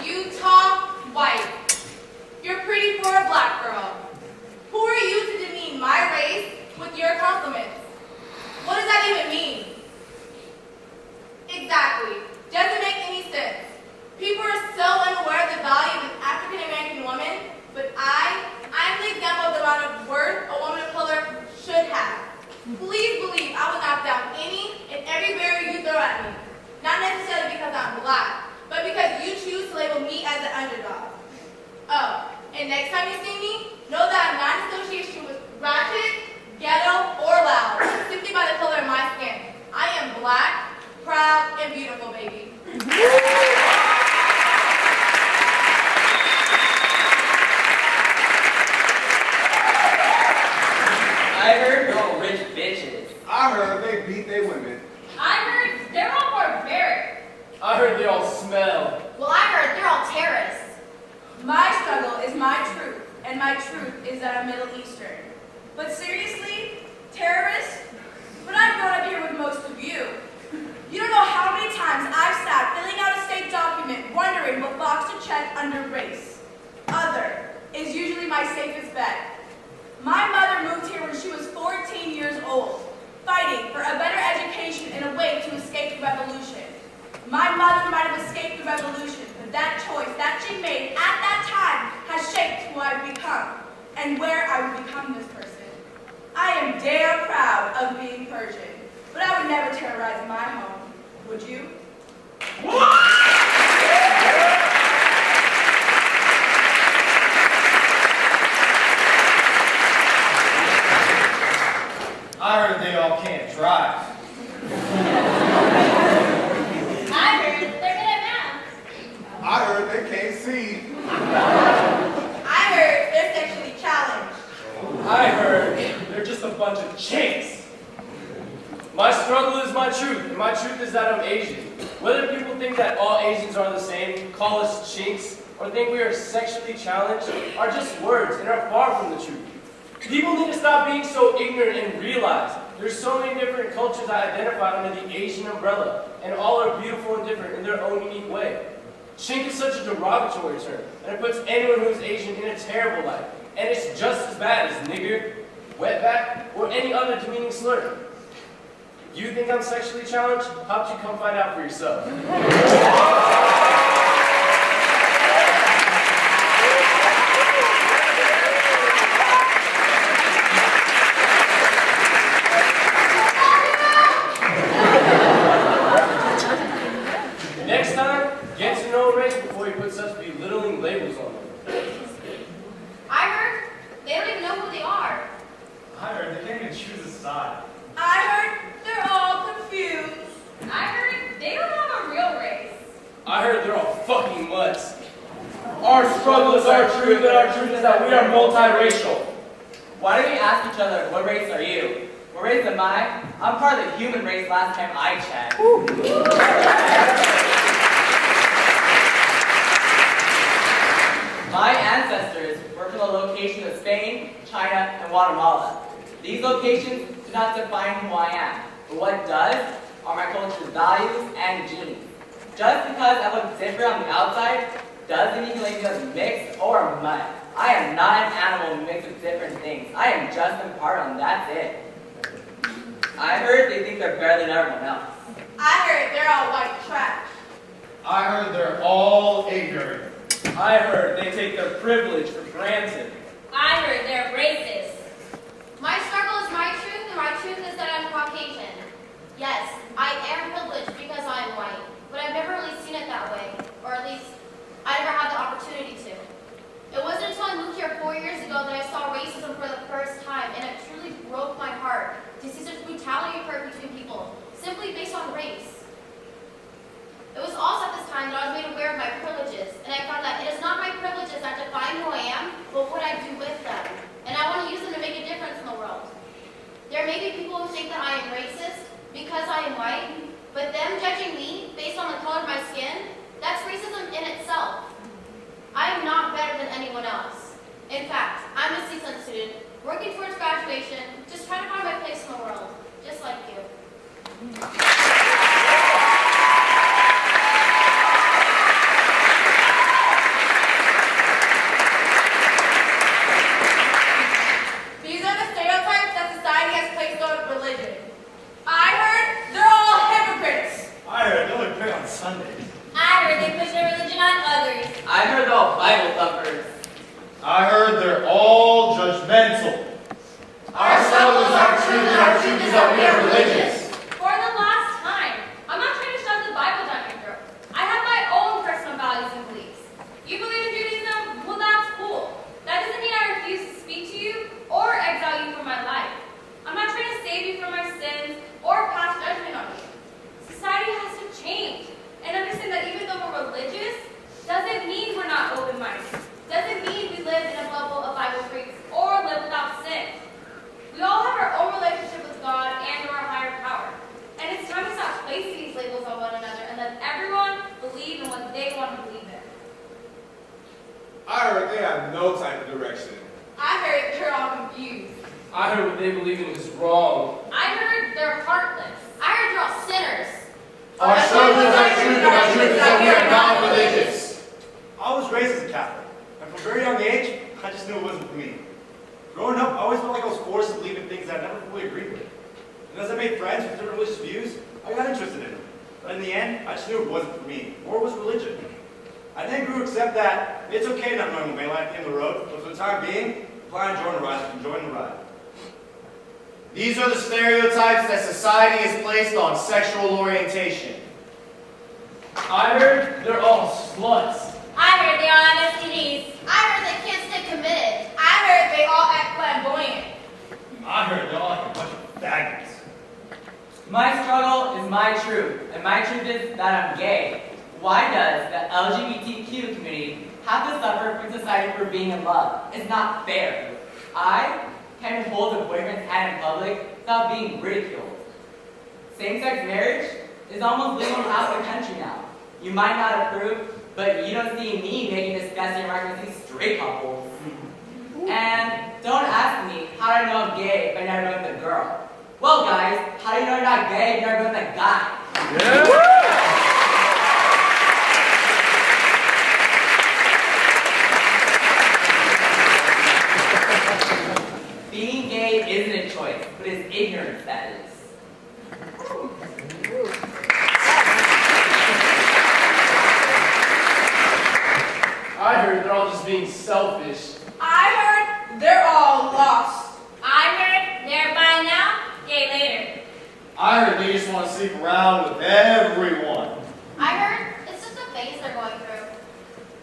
You talk white. You're pretty for a black girl. Who are you to demean my race with your compliments? What does that even mean? Exactly. Doesn't make any sense. People are so unaware of the value of an African American woman, but I'm the example of the amount of worth a woman of color should have. Please believe I will knock down any and every barrier you throw at me. Not necessarily because I'm black, but because you choose to label me as an underdog. Oh, and next time you see me, know that I'm not in association with ratchet, ghetto, or loud, simply by the color of my skin. I am black, proud, and beautiful, baby. I heard they're all rich bitches. I heard they beat their women. I heard they're all barbaric. I heard they all smell. Well, I heard they're all terrorists. My struggle is my truth, and my truth is that I'm Middle Eastern. But seriously, terrorists? But I've grown up here with most of you. You don't know how many times I've sat filling out a state document wondering what box to check under race. Other is usually my safest bet. My mother moved here when she was 14 years old, fighting for a better education and a way to escape the revolution. My mother might have escaped the revolution, but that choice that she made at that time has shaped who I've become and where I would become this person. I am damn proud of being Persian, but I would never terrorize my home. Would you? I heard they all can't drive. I heard they're good at math. I heard they can't see. I heard they're sexually challenged. I heard they're just a bunch of chinks. My struggle is my truth, and my truth is that I'm Asian. Whether people think that all Asians are the same, call us chinks, or think we are sexually challenged, are just words and are far from the truth. People need to stop being so ignorant and realize there's so many different cultures that identify under the Asian umbrella, and all are beautiful and different in their own unique way. Chink is such a derogatory term, and it puts anyone who is Asian in a terrible light, and it's just as bad as nigger, wetback, or any other demeaning slur. You think I'm sexually challenged? How about you come find out for yourself? Next time, get to know a race before you put such belittling labels on them. I heard they don't even know who they are. I heard they can't even choose a side. I heard they're all confused. I heard they don't have a real race. I heard they're all fucking mutts. Our struggle is our truth, and our truth is that we are multiracial. Why don't we ask each other, what race are you? What race am I? I'm part of the human race last time I checked. My ancestors were from the location of Spain, China, and Guatemala. These locations do not define who I am, but what does are my culture's values and genes. Just because I look different on the outside doesn't mean like just mixed or mutt. I am not an animal mixed with different things. I am just in part and that's it. I heard they think they're better than everyone else. I heard they're all white trash. I heard they're all ignorant. I heard they take their privilege for granted. I heard they're racist. My struggle is my truth, and my truth is that I'm Caucasian. Yes, I am privileged because I am white, but I've never really seen it that way, or at least I never had the opportunity to. It wasn't until I moved here 4 years ago that I saw racism for the first time, and it truly broke my heart to see such brutality occur between people, simply based on race. It was also at this time that I was made aware of my privileges, and I found that it is not my privileges that define who I am, but what I do with them. And I want to use them to make a difference in the world. There may be people who think that I am racist because I am white, but them judging me based on the color of my skin, that's racism in itself. I am not better than anyone else. In fact, I'm a CSUN student, working towards graduation, just trying to find my place in the world, just like you. These are the stereotypes that society has placed on religion. I heard they're all hypocrites. I heard they only pray on Sundays. I heard they push their religion on others. I heard they're all Bible thumpers. I heard they're all judgmental. Our struggle is our truth, and our truth is that we are religious. For the last time, I'm not trying to shove the Bible down your throat. I have my own personal values and beliefs. You believe in Judaism? Well, that's cool. That doesn't mean I refuse to speak to you or exile you from my life. I'm not trying to save you from our sins or pass judgment on you. Society has to change and understand that even though we're religious, doesn't mean we're not open-minded. Doesn't mean we live in a bubble of Bible freaks or live without sin. We all have our own relationship with God and our higher power. And it's time to stop placing these labels on one another and let everyone believe in what they want to believe in. I heard they have no type of direction. I heard they're all confused. I heard what they believe in is wrong. I heard they're heartless. I heard you're all sinners. Our struggle is our truth, and our truth is that we are not religious. I was raised as a Catholic, and from a very young age, I just knew it wasn't for me. Growing up, I always felt like I was forced to believe in things that I never fully agreed with. And as I made friends with different religious views, I got interested in them. But in the end, I just knew it wasn't for me, nor was religion. I then grew to accept that it's okay not knowing what may lie at the end of the road, but for the time being, apply and join the ride. These are the stereotypes that society has placed on sexual orientation. I heard they're all sluts. I heard they all have STDs. I heard they can't stay committed. I heard they all act flamboyant. I heard they're all like a bunch of faggots. My struggle is my truth, and my truth is that I'm gay. Why does the LGBTQ community have to suffer from society for being in love? It's not fair. I can hold a boyfriend's hand in public without being ridiculed. Same-sex marriage is almost legal in half the country now. You might not approve, but you don't see me making disgusting remarks with these straight couples. And don't ask me how do I know I'm gay if I never been with a girl. Well, guys, how do you know you're not gay if you've never been with a guy? Being gay isn't a choice, but it's ignorance that is. I heard they're all just being selfish. I heard they're all lost. I heard they're bi now, gay later. I heard they just want to sleep around with everyone. I heard it's just a phase they're going through.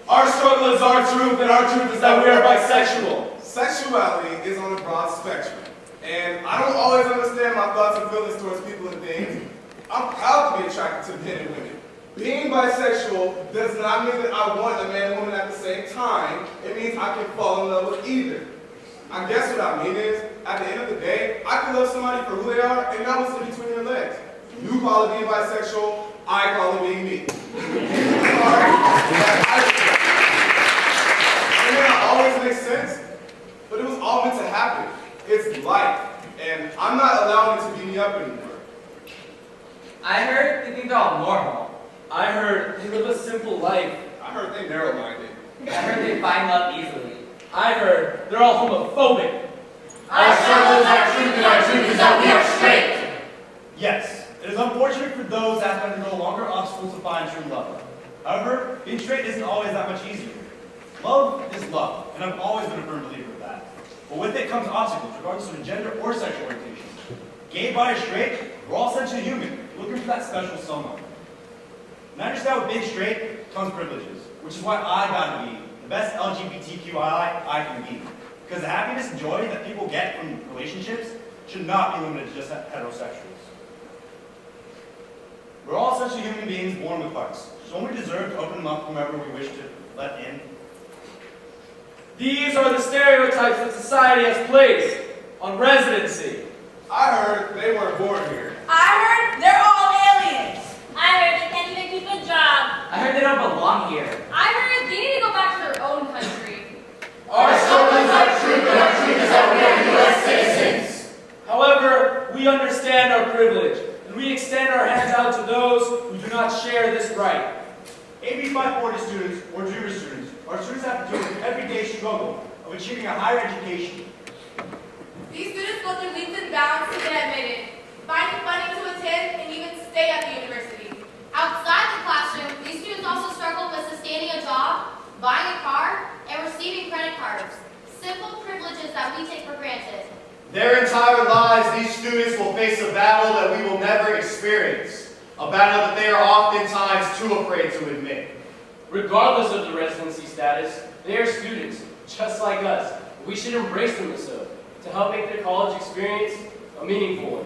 Our struggle is our truth, and our truth is that we are bisexual. Sexuality is on a broad spectrum, and I don't always understand my thoughts and feelings towards people and things. I'm proud to be attracted to men and women. Being bisexual does not mean that I want a man and woman at the same time. It means I can fall in love with either. I guess what I mean is, at the end of the day, I can love somebody for who they are and not what's in between their legs. You call it being bisexual, I call it being me. Sorry. It may not always make sense, but it was all meant to happen. It's life, and I'm not allowing it to beat me up anymore. I heard they think they're all normal. I heard they live a simple life. I heard they narrow-minded. I heard they find love easily. I heard they're all homophobic. Our struggle is our truth, and our truth is that we are straight. Yes, it is unfortunate for those that have to undergo longer obstacles to find true love. However, being straight isn't always that much easier. Love is love, and I've always been a firm believer of that. But with it comes obstacles, regardless of gender or sexual orientation. Gay, bi, or straight, we're all essentially human, looking for that special someone. And I understand with being straight comes privileges, which is why I got to be the best LGBTQI I can be. Because the happiness and joy that people get from relationships should not be limited to just heterosexuals. We're all essentially human beings born with hearts, so we deserve to open them up whomever we wish to let in. These are the stereotypes that society has placed on residency. I heard they weren't born here. I heard they're all aliens. I heard they can't even keep a job. I heard they don't belong here. I heard they need to go back to their own country. Our struggle is our truth, and our truth is that we are U.S. citizens. However, we understand our privilege, and we extend our hands out to those who do not share this right. AB 540 students, or junior students, are students that have to do with the everyday struggle of achieving a higher education. These students go through leaps and bounds to get admitted, finding funding to attend, and even stay at the university. Outside the classroom, these students also struggle with sustaining a job, buying a car, and receiving credit cards. Simple privileges that we take for granted. Their entire lives, these students will face a battle that we will never experience. A battle that they are oftentimes too afraid to admit. Regardless of the residency status, they are students, just like us. We should embrace them as so, to help make their college experience a meaningful one.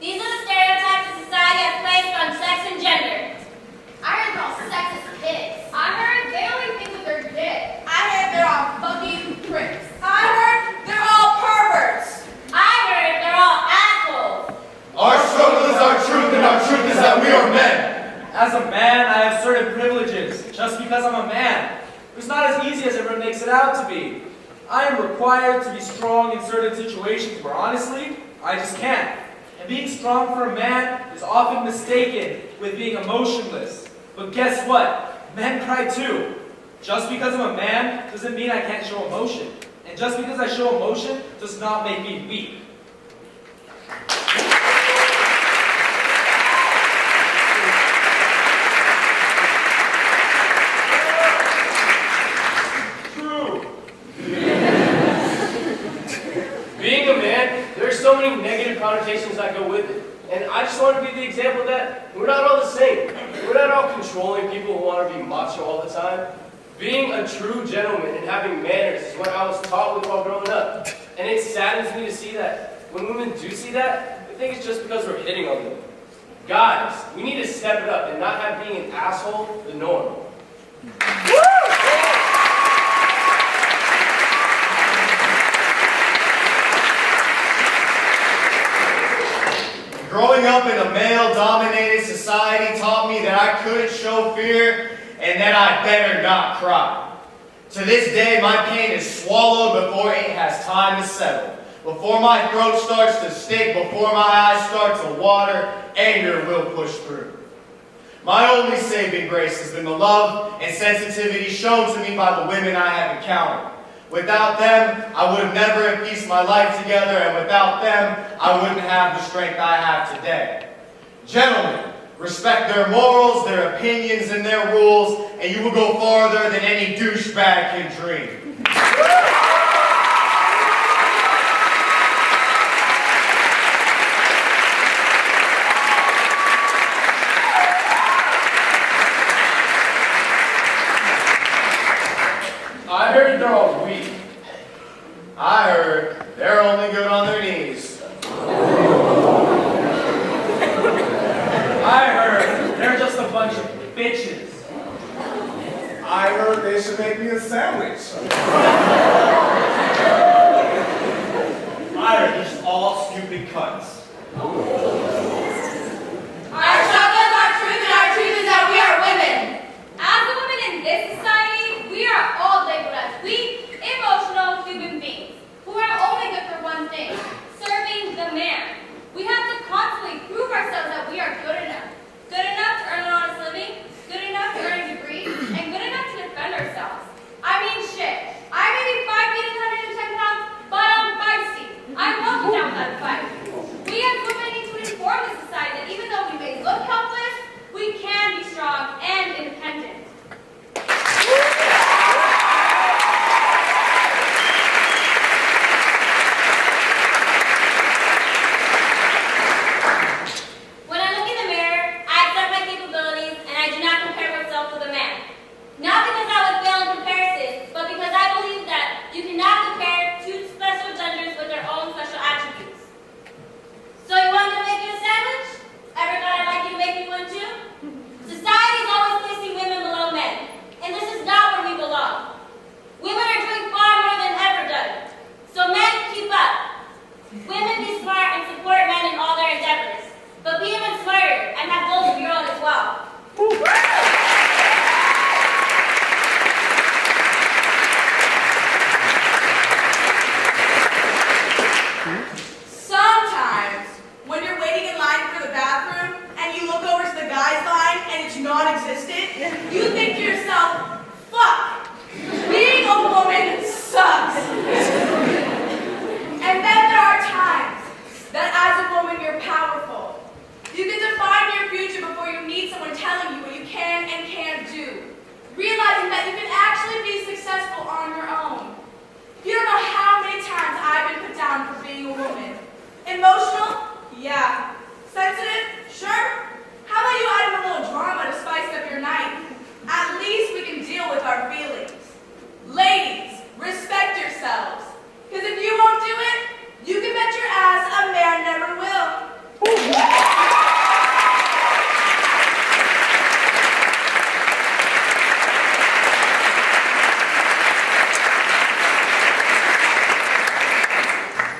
These are the stereotypes that society has placed on sex and gender. I heard they're all sexist kids. I heard they only think that they're gay. I heard they're all fucking pricks. I heard they're all perverts. I heard they're all assholes. Our struggle is our truth, and our truth is that we are men. As a man, I have certain privileges, just because I'm a man. It's not as easy as everyone makes it out to be. I am required to be strong in certain situations where honestly, I just can't. And being strong for a man is often mistaken with being emotionless. But guess what? Men cry too. Just because I'm a man doesn't mean I can't show emotion. And just because I show emotion does not make me weak. Being a man, there are so many negative connotations that go with it. And I just want to be the example that we're not all the same. We're not all controlling people who want to be macho all the time. Being a true gentleman and having manners is what I was taught with while growing up. And it saddens me to see that when women do see that, they think it's just because we're hitting on them. Guys, we need to step it up and not have being an asshole the norm. dare not cry. To this day, my pain is swallowed before it has time to settle. Before my throat starts to stick, before my eyes start to water, anger will push through. My only saving grace has been the love and sensitivity shown to me by the women I have encountered. Without them, I would have never have pieced my life together, and without them, I wouldn't have the strength I have today. Gentlemen, respect their morals, their opinions, and their rules, and you will go farther than any douchebag can dream. I heard they're all weak. I heard they're only good on their knees. I heard they're just a bunch of bitches. I heard they should make me a sandwich. I heard they're just all stupid cunts. Our struggles, our truth, and our truth is that we are women. As a woman in this society, we are all labeled as weak, emotional human beings who are only good for one thing, serving the man. We have to constantly prove ourselves that we are good enough. Good enough to earn an honest living, good enough to earn a degree, and good enough to defend ourselves. I mean, shit. I may be 5 feet and 110 pounds, but I'm feisty. I'm walking down that fight. We as women need to inform the society that even though we may look helpless, we can be strong and independent. When I look in the mirror, I accept my capabilities and I do not compare myself with a man. Not because I would fail in comparison, but because I believe that you cannot compare two special genders with their own special attributes. So you want me to make you a sandwich? Ever thought I'd like you to make me one too? Society is always placing women below men, and this is not where we belong. Women are doing far more than ever done. So men, keep up. Women, be smart and support men in all their endeavors. But be even smarter and have goals of your own as well. Sometimes, when you're waiting in line for the bathroom and you look over to the guy's line and it's non-existent, you think to yourself, fuck, being a woman sucks. And then there are times that as a woman you're powerful. You can define your future before you need someone telling you what you can and can't do. Realizing that you can actually be successful on your own. You don't know how many times I've been put down for being a woman. Emotional? Yeah. Sensitive? Sure. How about you add in a little drama to spice up your night? At least we can deal with our feelings. Ladies, respect yourselves. Because if you won't do it, you can bet your ass a man never will.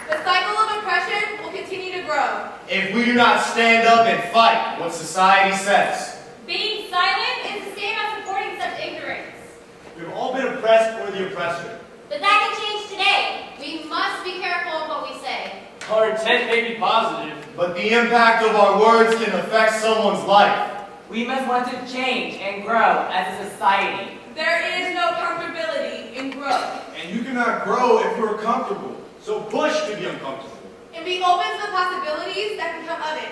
The cycle of oppression will continue to grow. If we do not stand up and fight what society says, Being silent is the same as supporting such ignorance. we've all been oppressed or the oppressor. But that can change today. We must be careful of what we say. Our intent may be positive, But the impact of our words can affect someone's life. We must want to change and grow as a society. There is no comfortability in growth. And you cannot grow if you're comfortable. So push to be uncomfortable. And be open to the possibilities that can come of it.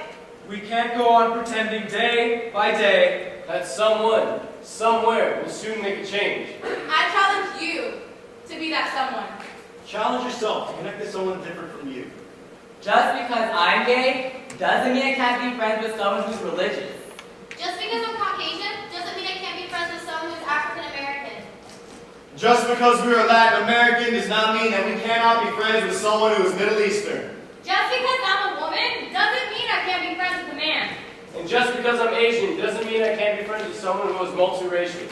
We can't go on pretending day by day that someone, somewhere, will soon make a change. I challenge you to be that someone. Challenge yourself to connect with someone different from you. Just because I'm gay doesn't mean I can't be friends with someone who's religious. Just because I'm Caucasian doesn't mean I can't be friends with someone who's African American. Just because we are Latin American does not mean that we cannot be friends with someone who is Middle Eastern. Just because I'm a woman doesn't mean I can't be friends with a man. And just because I'm Asian doesn't mean I can't be friends with someone who is multiracial.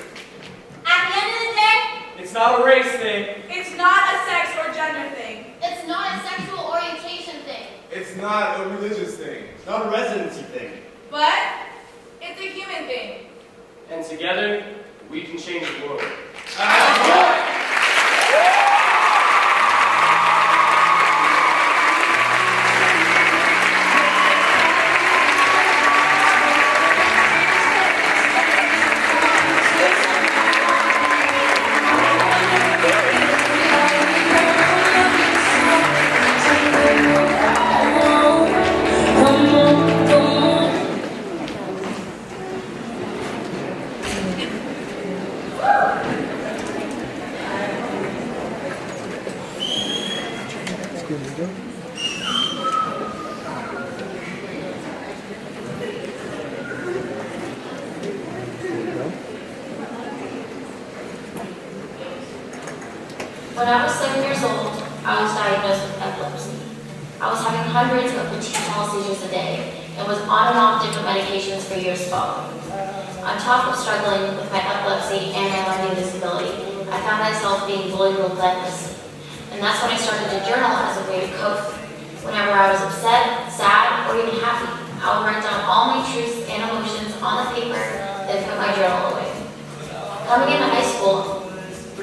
At the end of the day, it's not a race thing. It's not a sex or gender thing. it's not a sexual orientation thing. It's not a religious thing. It's not a residency thing. But it's a human thing. And together, We can change the world. When I was 7 years old, I was diagnosed with epilepsy. I was having hundreds of petit small seizures a day and was on and off different medications for years following. On top of struggling with my epilepsy and my learning disability, I found myself being bullied relentlessly. And that's when I started to journal as a way to cope. Whenever I was upset, sad, or even happy, I would write down all my truths and emotions on the paper, then put my journal away. Coming into high school,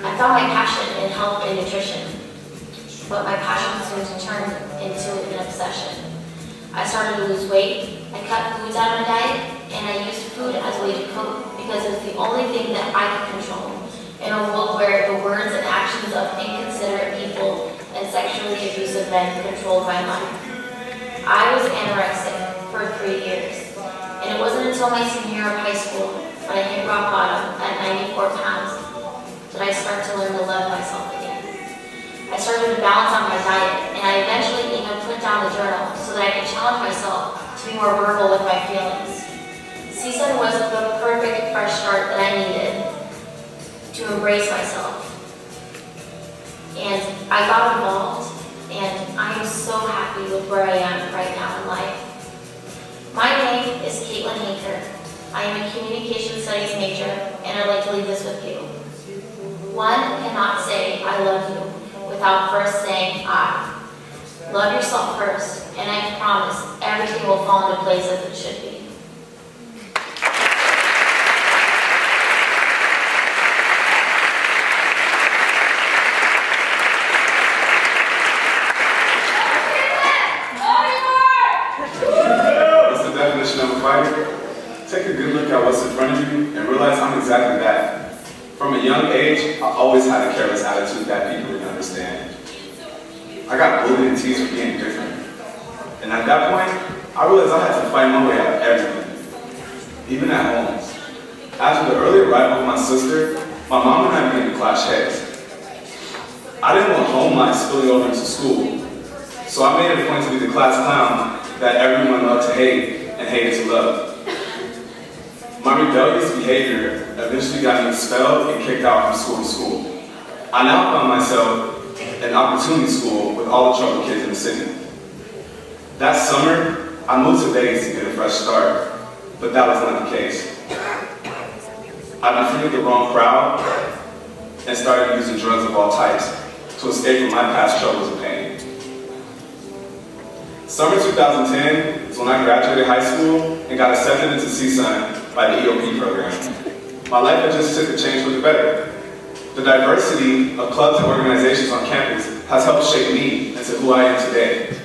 I found my passion in health and nutrition, but my passion soon turned into an obsession. I started to lose weight, I cut foods out of my diet, and I used food as a way to cope because it's the only thing that I could control in a world where the words and actions of inconsiderate people and sexually abusive men controlled my life. I was anorexic for 3 years, and it wasn't until my senior year of high school when I hit rock bottom at 94 pounds that I started to learn to love myself again. I started to balance out my diet, and I eventually even put down the journal so that I could challenge myself to be more verbal with my feelings. CSUN was the perfect fresh start that I needed to embrace myself. And I got involved, and I am so happy with where I am right now in life. My name is Caitlin Haker. I am a communication studies major, and I'd like to leave this with you. One cannot say I love you without first saying I. Love yourself first, and I promise everything will fall into place as it should be. What's the definition of a fighter? Take a good look at what's in front of you and realize I'm exactly that. From a young age, I always had a careless attitude that people didn't understand. I got bullied and teased for being different. And at that point, I realized I had to fight my way out of everything, even at home. After the early arrival of my sister, my mom and I began to clash heads. I didn't want home life spilling over into school, so I made it a point to be the class clown that everyone loved to hate and hated to love. My rebellious behavior eventually got me expelled and kicked out from school to school. I now found myself in opportunity school with all the troubled kids in the city. That summer, I moved to Vegas to get a fresh start, but that was not the case. I befriended the wrong crowd and started using drugs of all types to escape from my past troubles and pain. Summer 2010 is when I graduated high school and got accepted into CSUN by the EOP program. My life had just took a change for the better. The diversity of clubs and organizations on campus has helped shape me into who I am today.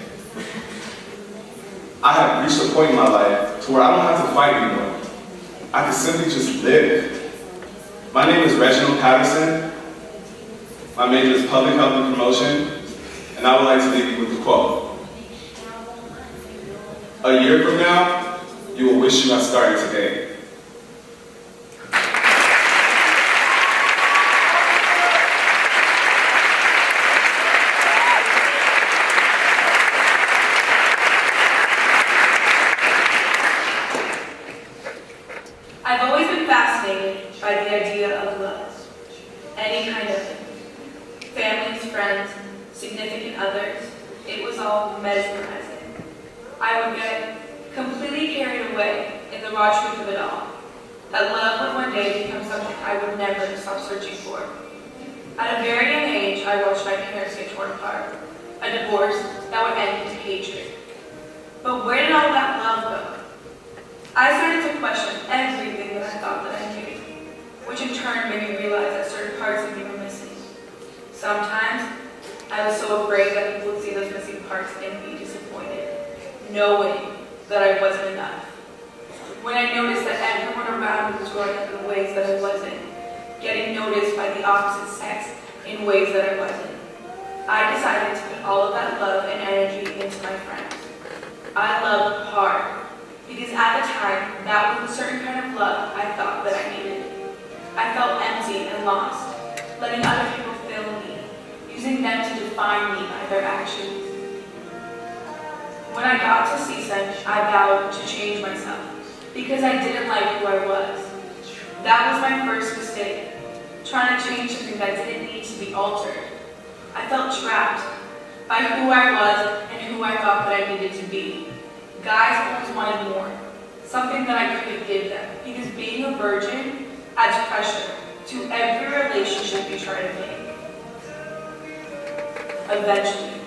I have reached a point in my life to where I don't have to fight anymore. I can simply just live. My name is Reginald Patterson. My major is public health and promotion, and I would like to leave you with a quote. A year from now, you will wish you had started today. I've always been fascinated by the idea of love. Any kind of thing. Families, friends, significant others. It was all mesmerizing. I would get completely carried away in the raw truth of it all. That love would one day become something I would never stop searching for. At a very young age, I watched my parents get torn apart. A divorce that would end in hatred. But where did all that love go? I started to question everything that I thought that I knew. which in turn made me realize that certain parts of me were missing. Sometimes, I was so afraid that people would see those missing parts and be disappointed, knowing that I wasn't enough. When I noticed that everyone around me was growing up in ways that I wasn't, getting noticed by the opposite sex in ways that I wasn't, I decided to put all of that love and energy into my friends. I loved hard, because at the time, that was a certain kind of love I thought that I needed. I felt empty and lost, letting other people fill me, using them to define me by their actions. When I got to CSUN, I vowed to change myself, because I didn't like who I was. That was my first mistake, trying to change something that didn't need to be altered. I felt trapped by who I was and who I thought that I needed to be. Guys always wanted more, something that I couldn't give them, because being a virgin adds pressure to every relationship you try to make. Eventually,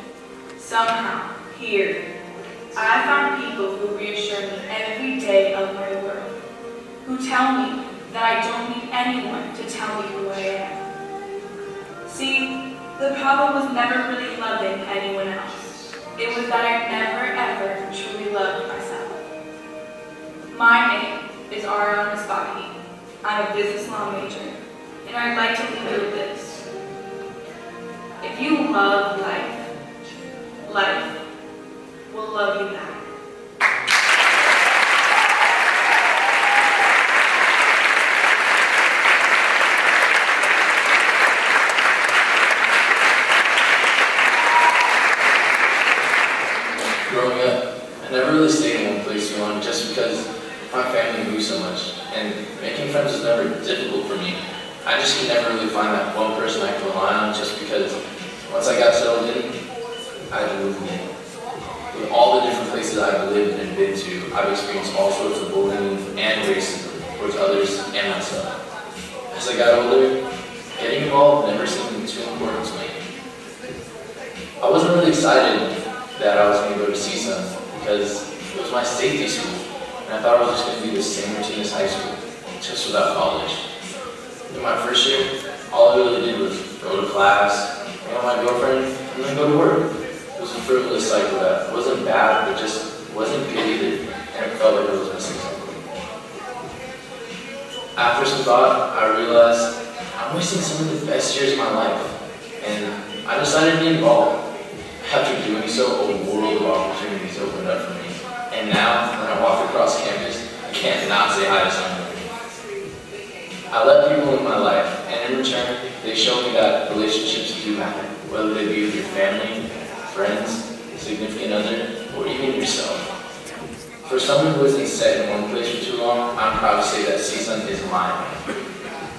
somehow, here, I found people who reassure me every day of my world, who tell me that I don't need anyone to tell me who I am. See, the problem was never really loving anyone else. It was that I never ever truly loved myself. My name is Ariana Misbaki. I'm a business law major, and I'd like to leave you with this. If you love life, life will love you back. Growing up, I never really stayed in one place too long just because my family moved so much, and making friends was never difficult for me. I just could never really find that one person I could rely on just because once I got settled in, I had to move in. With all the different places I've lived and been to, I've experienced all sorts of bullying and racism towards others and myself. As I got older, getting involved never seemed too important to me. I wasn't really excited that I was going to go to CSUN because it was my safety school, and I thought it was just going to be the same routine as high school, just without college. In my first year, all I really did was go to class, hang out with my girlfriend, and then go to work. It was a frivolous cycle that wasn't bad, but just wasn't good either, and it felt like I was missing something. After some thought, I realized I'm wasting some of the best years of my life, and I decided to be involved. After doing so, a world of opportunities opened up for me. And now, when I walk across campus, I can't not say hi to someone. I let people in my life, and in return, they show me that relationships do matter, whether they be with your family, friends, significant other, or even yourself. For someone who isn't set in one place for too long, I'm proud to say that CSUN is mine.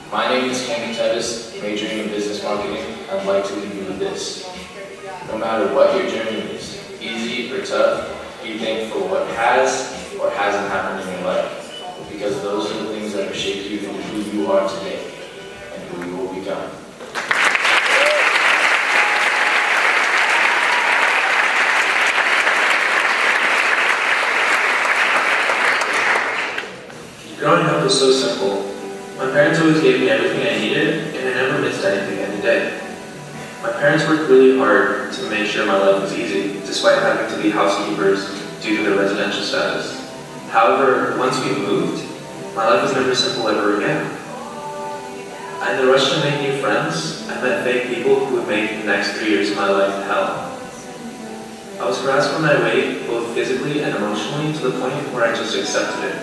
My name is Kenny Tevis, majoring in business marketing. I'd like to leave you with this. No matter what your journey is, easy or tough, be thankful for what has or hasn't happened in your life, because those are the things that have shaped you into who you are today and who you will become. Growing up was so simple. My parents always gave me everything I needed, and I never missed anything any day. My parents worked really hard to make sure my life was easy, despite having to be housekeepers due to their residential status. However, once we moved, my life was never simple ever again. In the rush to make new friends, I met fake people who would make the next 3 years of my life hell. I was harassed for my weight, both physically and emotionally, to the point where I just accepted it.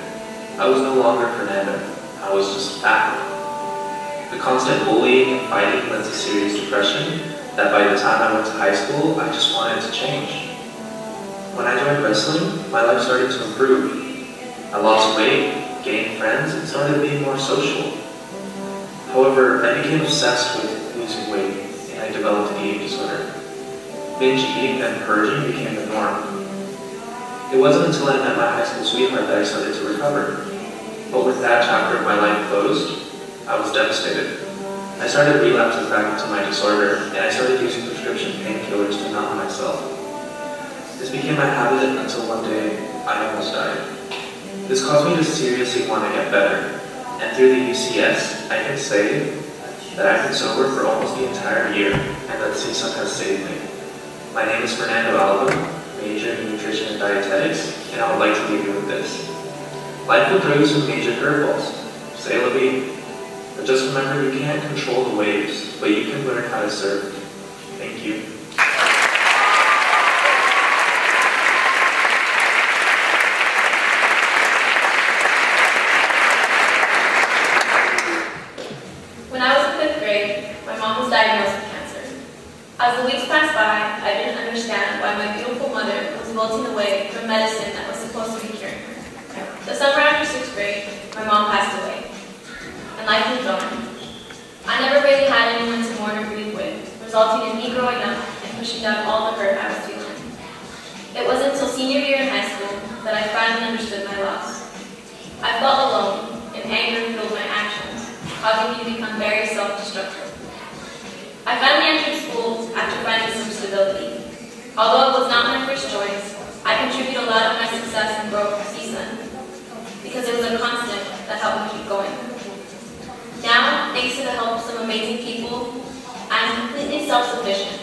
I was no longer Fernando. I was just fat. The constant bullying and fighting led to serious depression that by the time I went to high school, I just wanted to change. When I joined wrestling, my life started to improve. I lost weight, gained friends, and started being more social. However, I became obsessed with losing weight, and I developed an eating disorder. Binge eating and purging became the norm. It wasn't until I met my high school sweetheart that I started to recover. But with that chapter of my life closed, I was devastated. I started relapsing back into my disorder, and I started using prescription painkillers to numb myself. This became a habit until one day, I almost died. This caused me to seriously want to get better, and through the UCS, I can say that I've been sober for almost the entire year and that CSUN has saved me. My name is Fernando Alba, major in nutrition and dietetics, and I would like to leave you with this. Life will throw you some major curveballs. Say la vie. But just remember you can't control the waves, but you can learn how to surf. Thank you. When I was in 5th grade, my mom was diagnosed with cancer. As the weeks passed by, I didn't understand why my beautiful mother was wilting away from medicine that was supposed to be curing her. The summer after 6th grade, my mom passed away, and life moved on. I never really had anyone to mourn or grieve with, resulting in me growing up and pushing down all the hurt I was feeling. It wasn't until senior year in high school that I finally understood my loss. I felt alone, and anger filled my actions, causing me to become very self-destructive. I finally entered school after finding some stability. Although it was not my first choice, I contribute a lot of my success and growth to CSUN, because it was a constant that helped me keep going. Now, thanks to the help of some amazing people, I'm completely self-sufficient.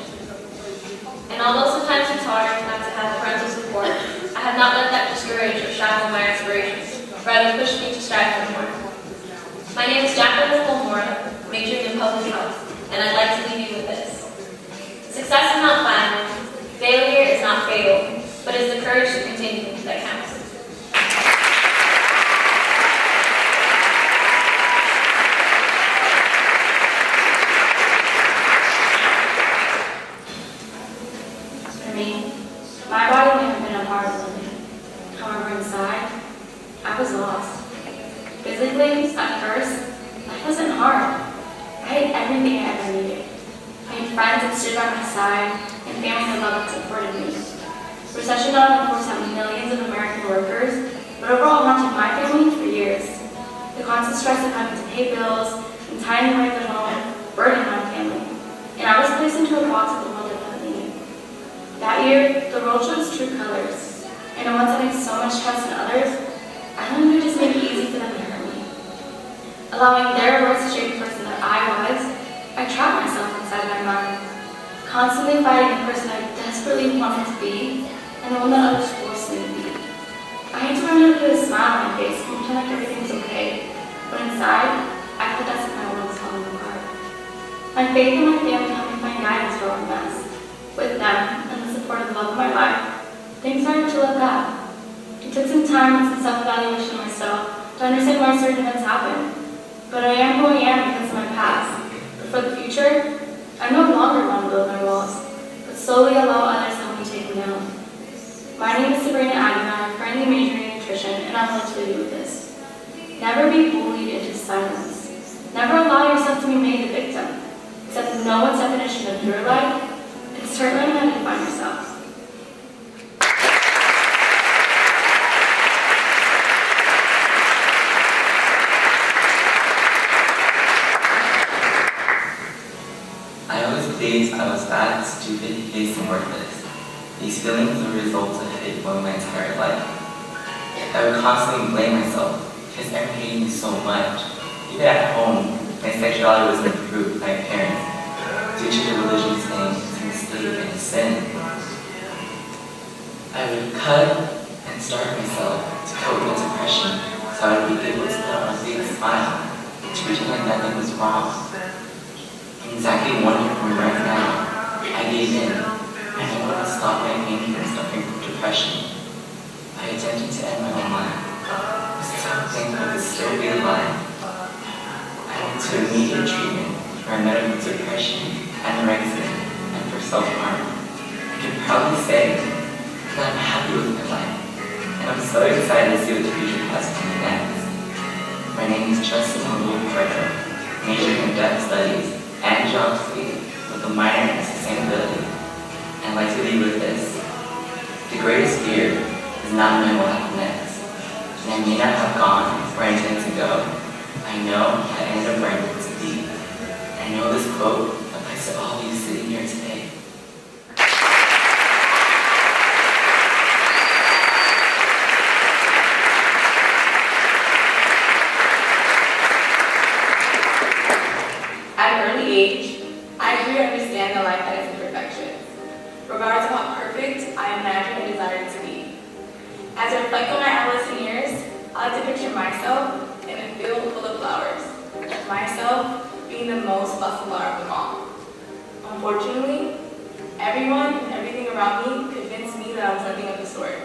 And although sometimes it's hard not to have parental support, I have not let that discourage or shadow my aspirations, rather push me to strive for more. My name is Jacqueline Mora, majoring in public health, and I'd like to leave you with this. Success is not final, failure is not fatal, but it's the courage to continue that counts. For me, my body may have been a part of me. However, inside, I was lost. Physically, at first, life wasn't hard. I had everything I ever needed. I had friends that stood by my side and family that loved and supported me. Recession not only forced out millions of American workers, but overall haunted my family for years. The constant stress of having to pay bills and tiny life at home burdened my family, and I was placed into a box of the world I couldn't leave. That year, the world showed its true colors, and once I had so much trust in others, I learned to just make it easy for them to hurt me. Allowing their words to shape the person that I was, I trapped myself inside my mind, constantly fighting the person I desperately wanted to be and the one that others forced me to be. I had to learn how to put a smile on my face and pretend like everything was okay, but inside, I felt as if my world was falling apart. My faith in my family helped me find guidance for all the mess. With them and the support of the love of my life, things started to look up. It took some time and some self-evaluation myself to understand why certain events happened. But I am who I am because of my past. But for the future, I no longer want to build my walls, but slowly allow others to help me take them down. My name is Sabrina Aguilar, I'm currently majoring in nutrition, and I want to leave you with this. Never be bullied into silence. Never allow yourself to be made the victim. Accept no one's definition of your life, and start learning how to define yourself. I always believed I was bad, stupid, hideous, and worthless. These feelings were the results of hate for my entire life. I would constantly blame myself because everyone hated me so much. Even at home, my sexuality wasn't approved by my parents due to the religion saying it's a mistake and a sin. I would cut and starve myself to cope with depression so I would be able to put on a big smile to pretend like nothing was wrong. Exactly 1 year from right now, I gave in, and I wanted to stop my pain from suffering from depression. I attempted to end my own life. I was so thankful to still be alive. I went to immediate treatment for medical depression, anorexia, and for self-harm. I can proudly say that I'm happy with my life, and I'm so excited to see what the future has for me next. My name is Justin Ricardo, majoring in deaf studies and geography with a minor in sustainability. And I'd like to leave with this. The greatest fear is not knowing what will happen next. And I may not have gone where I intend to go. I know I ended up where I need to be. I know this quote applies to all of you sitting here today. I truly understand the life that is imperfection. Regardless of how perfect I imagine and desire it to be. As I reflect on my adolescent years, I like to picture myself in a field full of flowers. Myself being the most blessed flower of them all. Unfortunately, everyone and everything around me convinced me that I was nothing of the sort.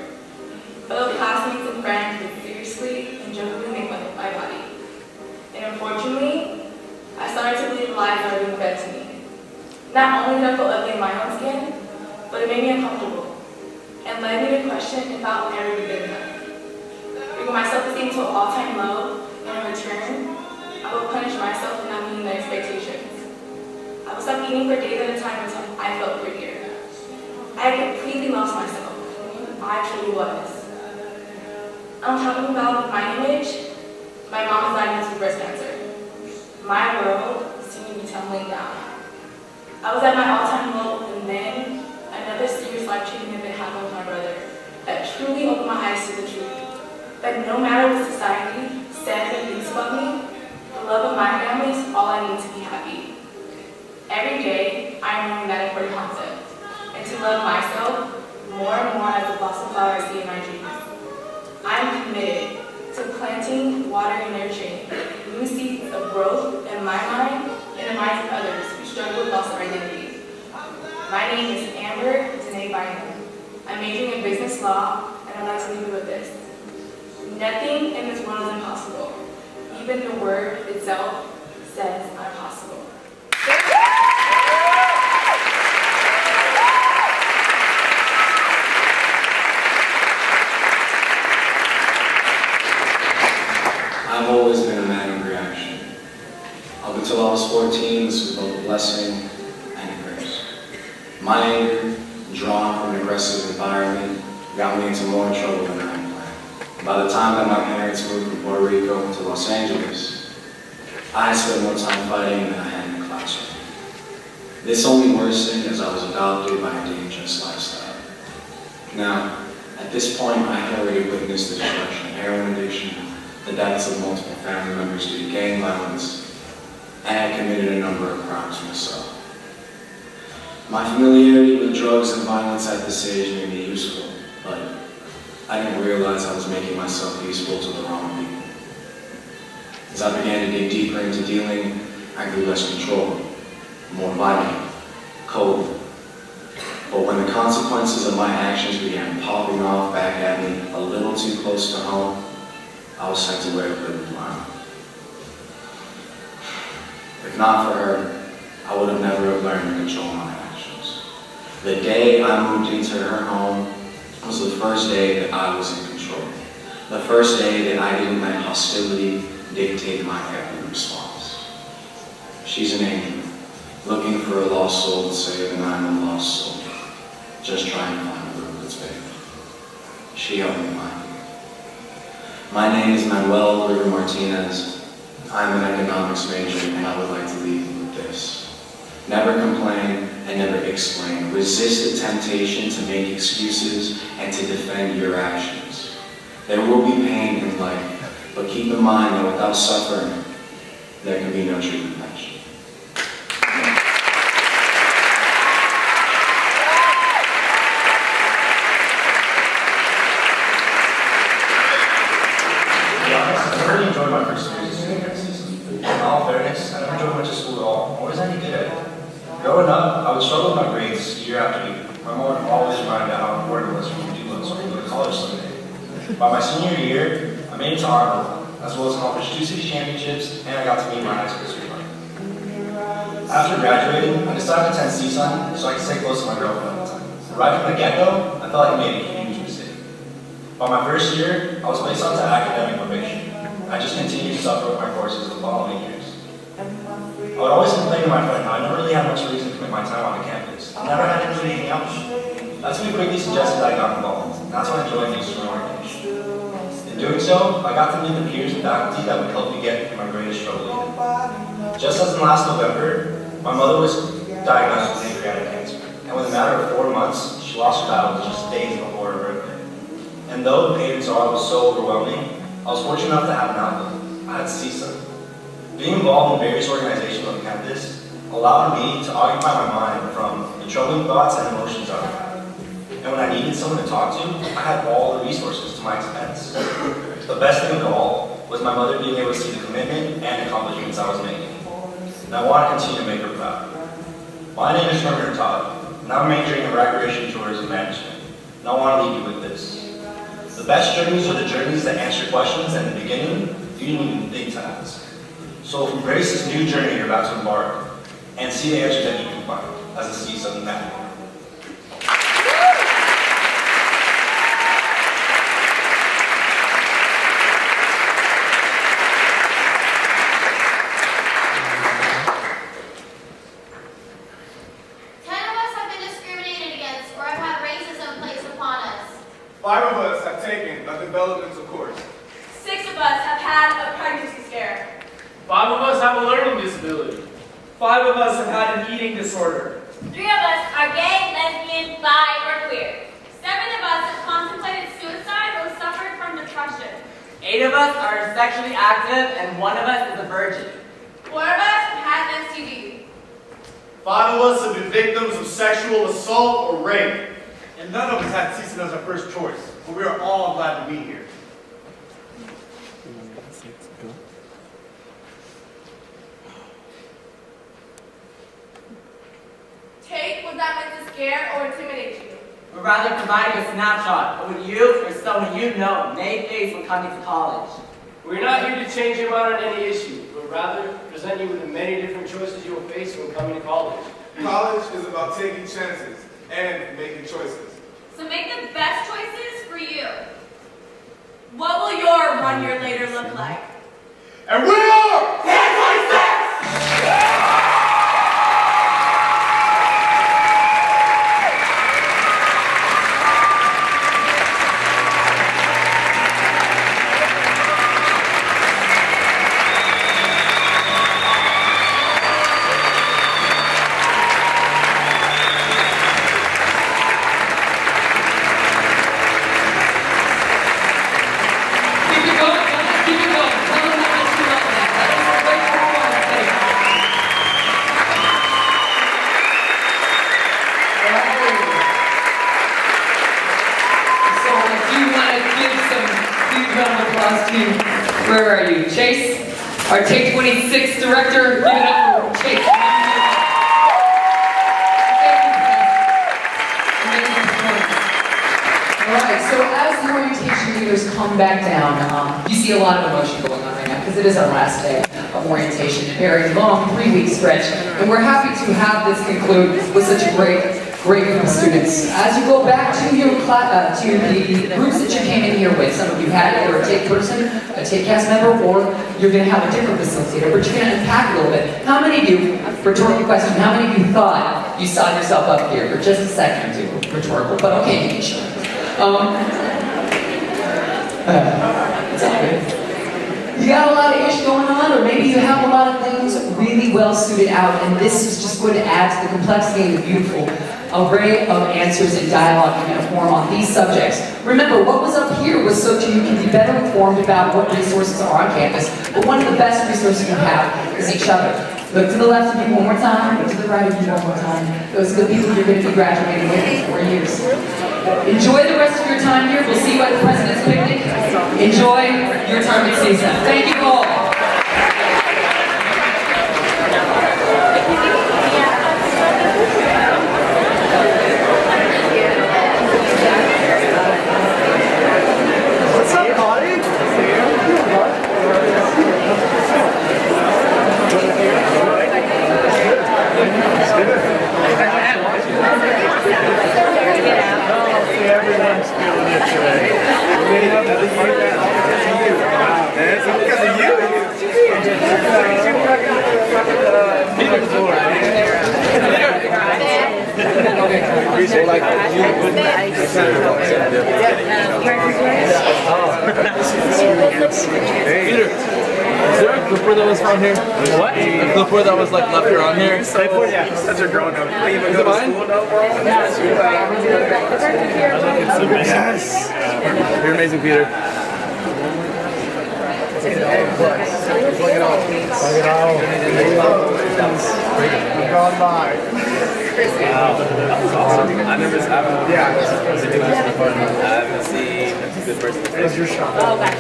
Fellow classmates and friends would seriously and jokingly make fun of my body. And unfortunately, I started to believe the lies that were being fed to me. Not only did I feel ugly in my own skin, but it made me uncomfortable and led me to question if I would ever be good enough. Bringing my self-esteem to an all-time low, and in return, I would punish myself for not meeting their expectations. I would stop eating for days at a time until I felt prettier. I had completely lost myself. I truly was. I'm talking about my image. My mom was diagnosed with breast cancer. My world seemed to be tumbling down. I was at my all-time low, and then another serious life-changing event happened with my brother that truly opened my eyes to the truth. That no matter what society says and thinks about me, the love of my family is all I need to be happy. Every day, I am learning that important concept, and to love myself more and more as the blossom flower I see in my dreams. I am committed to planting, watering, and nurturing new seeds of growth in my mind and the minds of others who struggle with loss of identity. My name is Amber Danae Bynum. I'm majoring in business law, and I'd like to leave you with this. Nothing in this world is impossible. Even the word itself says I'm possible. I've always been a man of reaction. Up until I was 14, this was both a blessing and a curse. My anger, drawn from an aggressive environment, got me into more trouble than I had planned. By the time that my parents moved from Puerto Rico to Los Angeles, I had spent more time fighting than I had in the classroom. This only worsened as I was adopted by a dangerous lifestyle. Now, at this point, I had already witnessed the destruction of heroin addiction, the deaths of multiple family members due to gang violence, and I committed a number of crimes myself. My familiarity with drugs and violence at this age made me useful, but I didn't realize I was making myself useful to the wrong people. As I began to dig deeper into dealing, I grew less controlled, more violent, cold. But when the consequences of my actions began popping off back at me a little too close to home, I was sent to where it couldn't lie. If not for her, I would have never have learned to control my actions. The day I moved into her home was the first day that I was in control. The first day that I didn't let hostility dictate my every response. She's an angel, looking for a lost soul to save, and I'm a lost soul, just trying to find a room that's big. She helped me find it. My name is Manuel River Martinez. I'm an economics major, and I would like to leave you with this. Never complain and never explain. Resist the temptation to make excuses and to defend your actions. There will be pain in life, but keep in mind that without suffering, there can be no true compassion. I really enjoyed my first year as a student here season. In all fairness, I never enjoyed much of school at all, nor was I any good at it. Growing up, I would struggle with my grades year after year. My mom would always remind me how important it was for me to do well so I could go to college someday. By my senior year, I made it to honor, as well as accomplished 2 city championships, and I got to meet my high school sweetheart. After graduating, I decided to attend CSUN so I could stay close to my girlfriend all the time. Right from the get-go, I felt like I made a huge mistake. By my first year, I was placed onto academic probation. I just continued to suffer with my courses the following years. I would always complain to my friend how I never really had much reason to commit my time on the campus. I never had anything else. That's when he quickly suggested I got involved, and that's when I joined the external organization. In doing so, I got to meet the peers and faculty that would help me get through my greatest struggle yet. Just as in last November, my mother was diagnosed with pancreatic cancer, and within a matter of 4 months, she lost her battle just days before her birthday. And though the pain and sorrow was so overwhelming, I was fortunate enough to have an outlet. I had CSUN. Being involved in various organizations on campus allowing me to occupy my mind from the troubling thoughts and emotions of it. And when I needed someone to talk to, I had all the resources to my expense. The best thing of it all was my mother being able to see the commitment and accomplishments I was making. And I want to continue to make her proud. My name is Herman Todd, and I'm majoring in recreation tourism management. And I want to leave you with this. The best journeys are the journeys that answer questions at the beginning you didn't even think to ask. So embrace this new journey you're about to embark, and see the answers that you can find as a sea of magic. Five of us have taken a developmental course. 6 of us have had a pregnancy scare. 5 of us have a learning disability. 5 of us have had an eating disorder. 3 of us are gay, lesbian, bi, or queer. 7 of us have contemplated suicide or suffered from depression. 8 of us are sexually active, and 1 of us is a virgin. 4 of us have had an STD. 5 of us have been victims of sexual assault or rape. And none of us had CSUN as our first choice, but we are all glad to be here. Tate, was that meant to scare or intimidate you? We're rather providing a snapshot of what you or someone you know may face when coming to college. We're not here to change your mind on any issue, but rather present you with the many different choices you will face when coming to college. College is about taking chances and making choices. So make the best choices for you. What will your 1 year later look like? And we are 1026! Where are you? Chase, our Take 26 director. Give it up for Chase. Alright, so as the orientation leaders come back down, you see a lot of emotion going on right now because it is our last day of orientation, a very long 3-week stretch, and we're happy to have this conclude with such a great group of students. As you go back to your to the groups that you came in here with, some of you had either a Take person, a Take cast member, or you're going to have a different facilitator, but you're going to unpack a little bit. How many of you, rhetorical question, how many of you thought you saw yourself up here for just a second or two? Rhetorical, but okay, you can show it. It's all good. You got a lot of ish going on, or maybe you have a lot of things really well suited out, and this is just going to add to the complexity and the beautiful array of answers and dialogue you're going to form on these subjects. Remember, what was up here was so you can be better informed about what resources are on campus, but one of the best resources you have is each other. Look to the left of you one more time, look to the right of you one more time. Those are the people you're going to be graduating with in 4 years. Enjoy the rest of your time here. We'll see you at the President's Picnic. Enjoy your time at CSUN. Thank you all. What's up, Connie? Everyone's feeling it today. It's because of you. Peter, is there a clipboard that was found here? What? A clipboard that was like left around here? Clipboard, yeah. Since you're growing up, you even go to school now, bro? Yes! You're amazing, Peter. Gone by. Wow, that was awesome. I never, I haven't seen a good person. That's your shot. Oh, gotcha.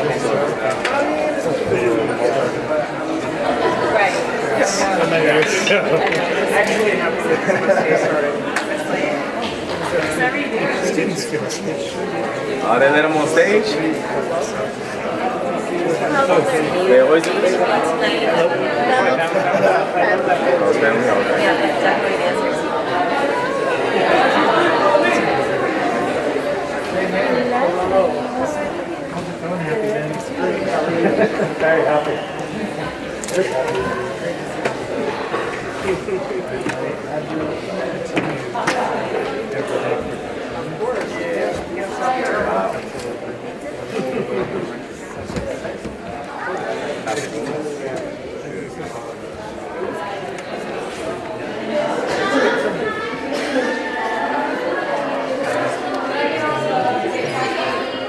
Right. Actually, happy that Christmas started. Students feel Oh, they let him on stage? They always do this? Very happy.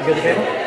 You good again?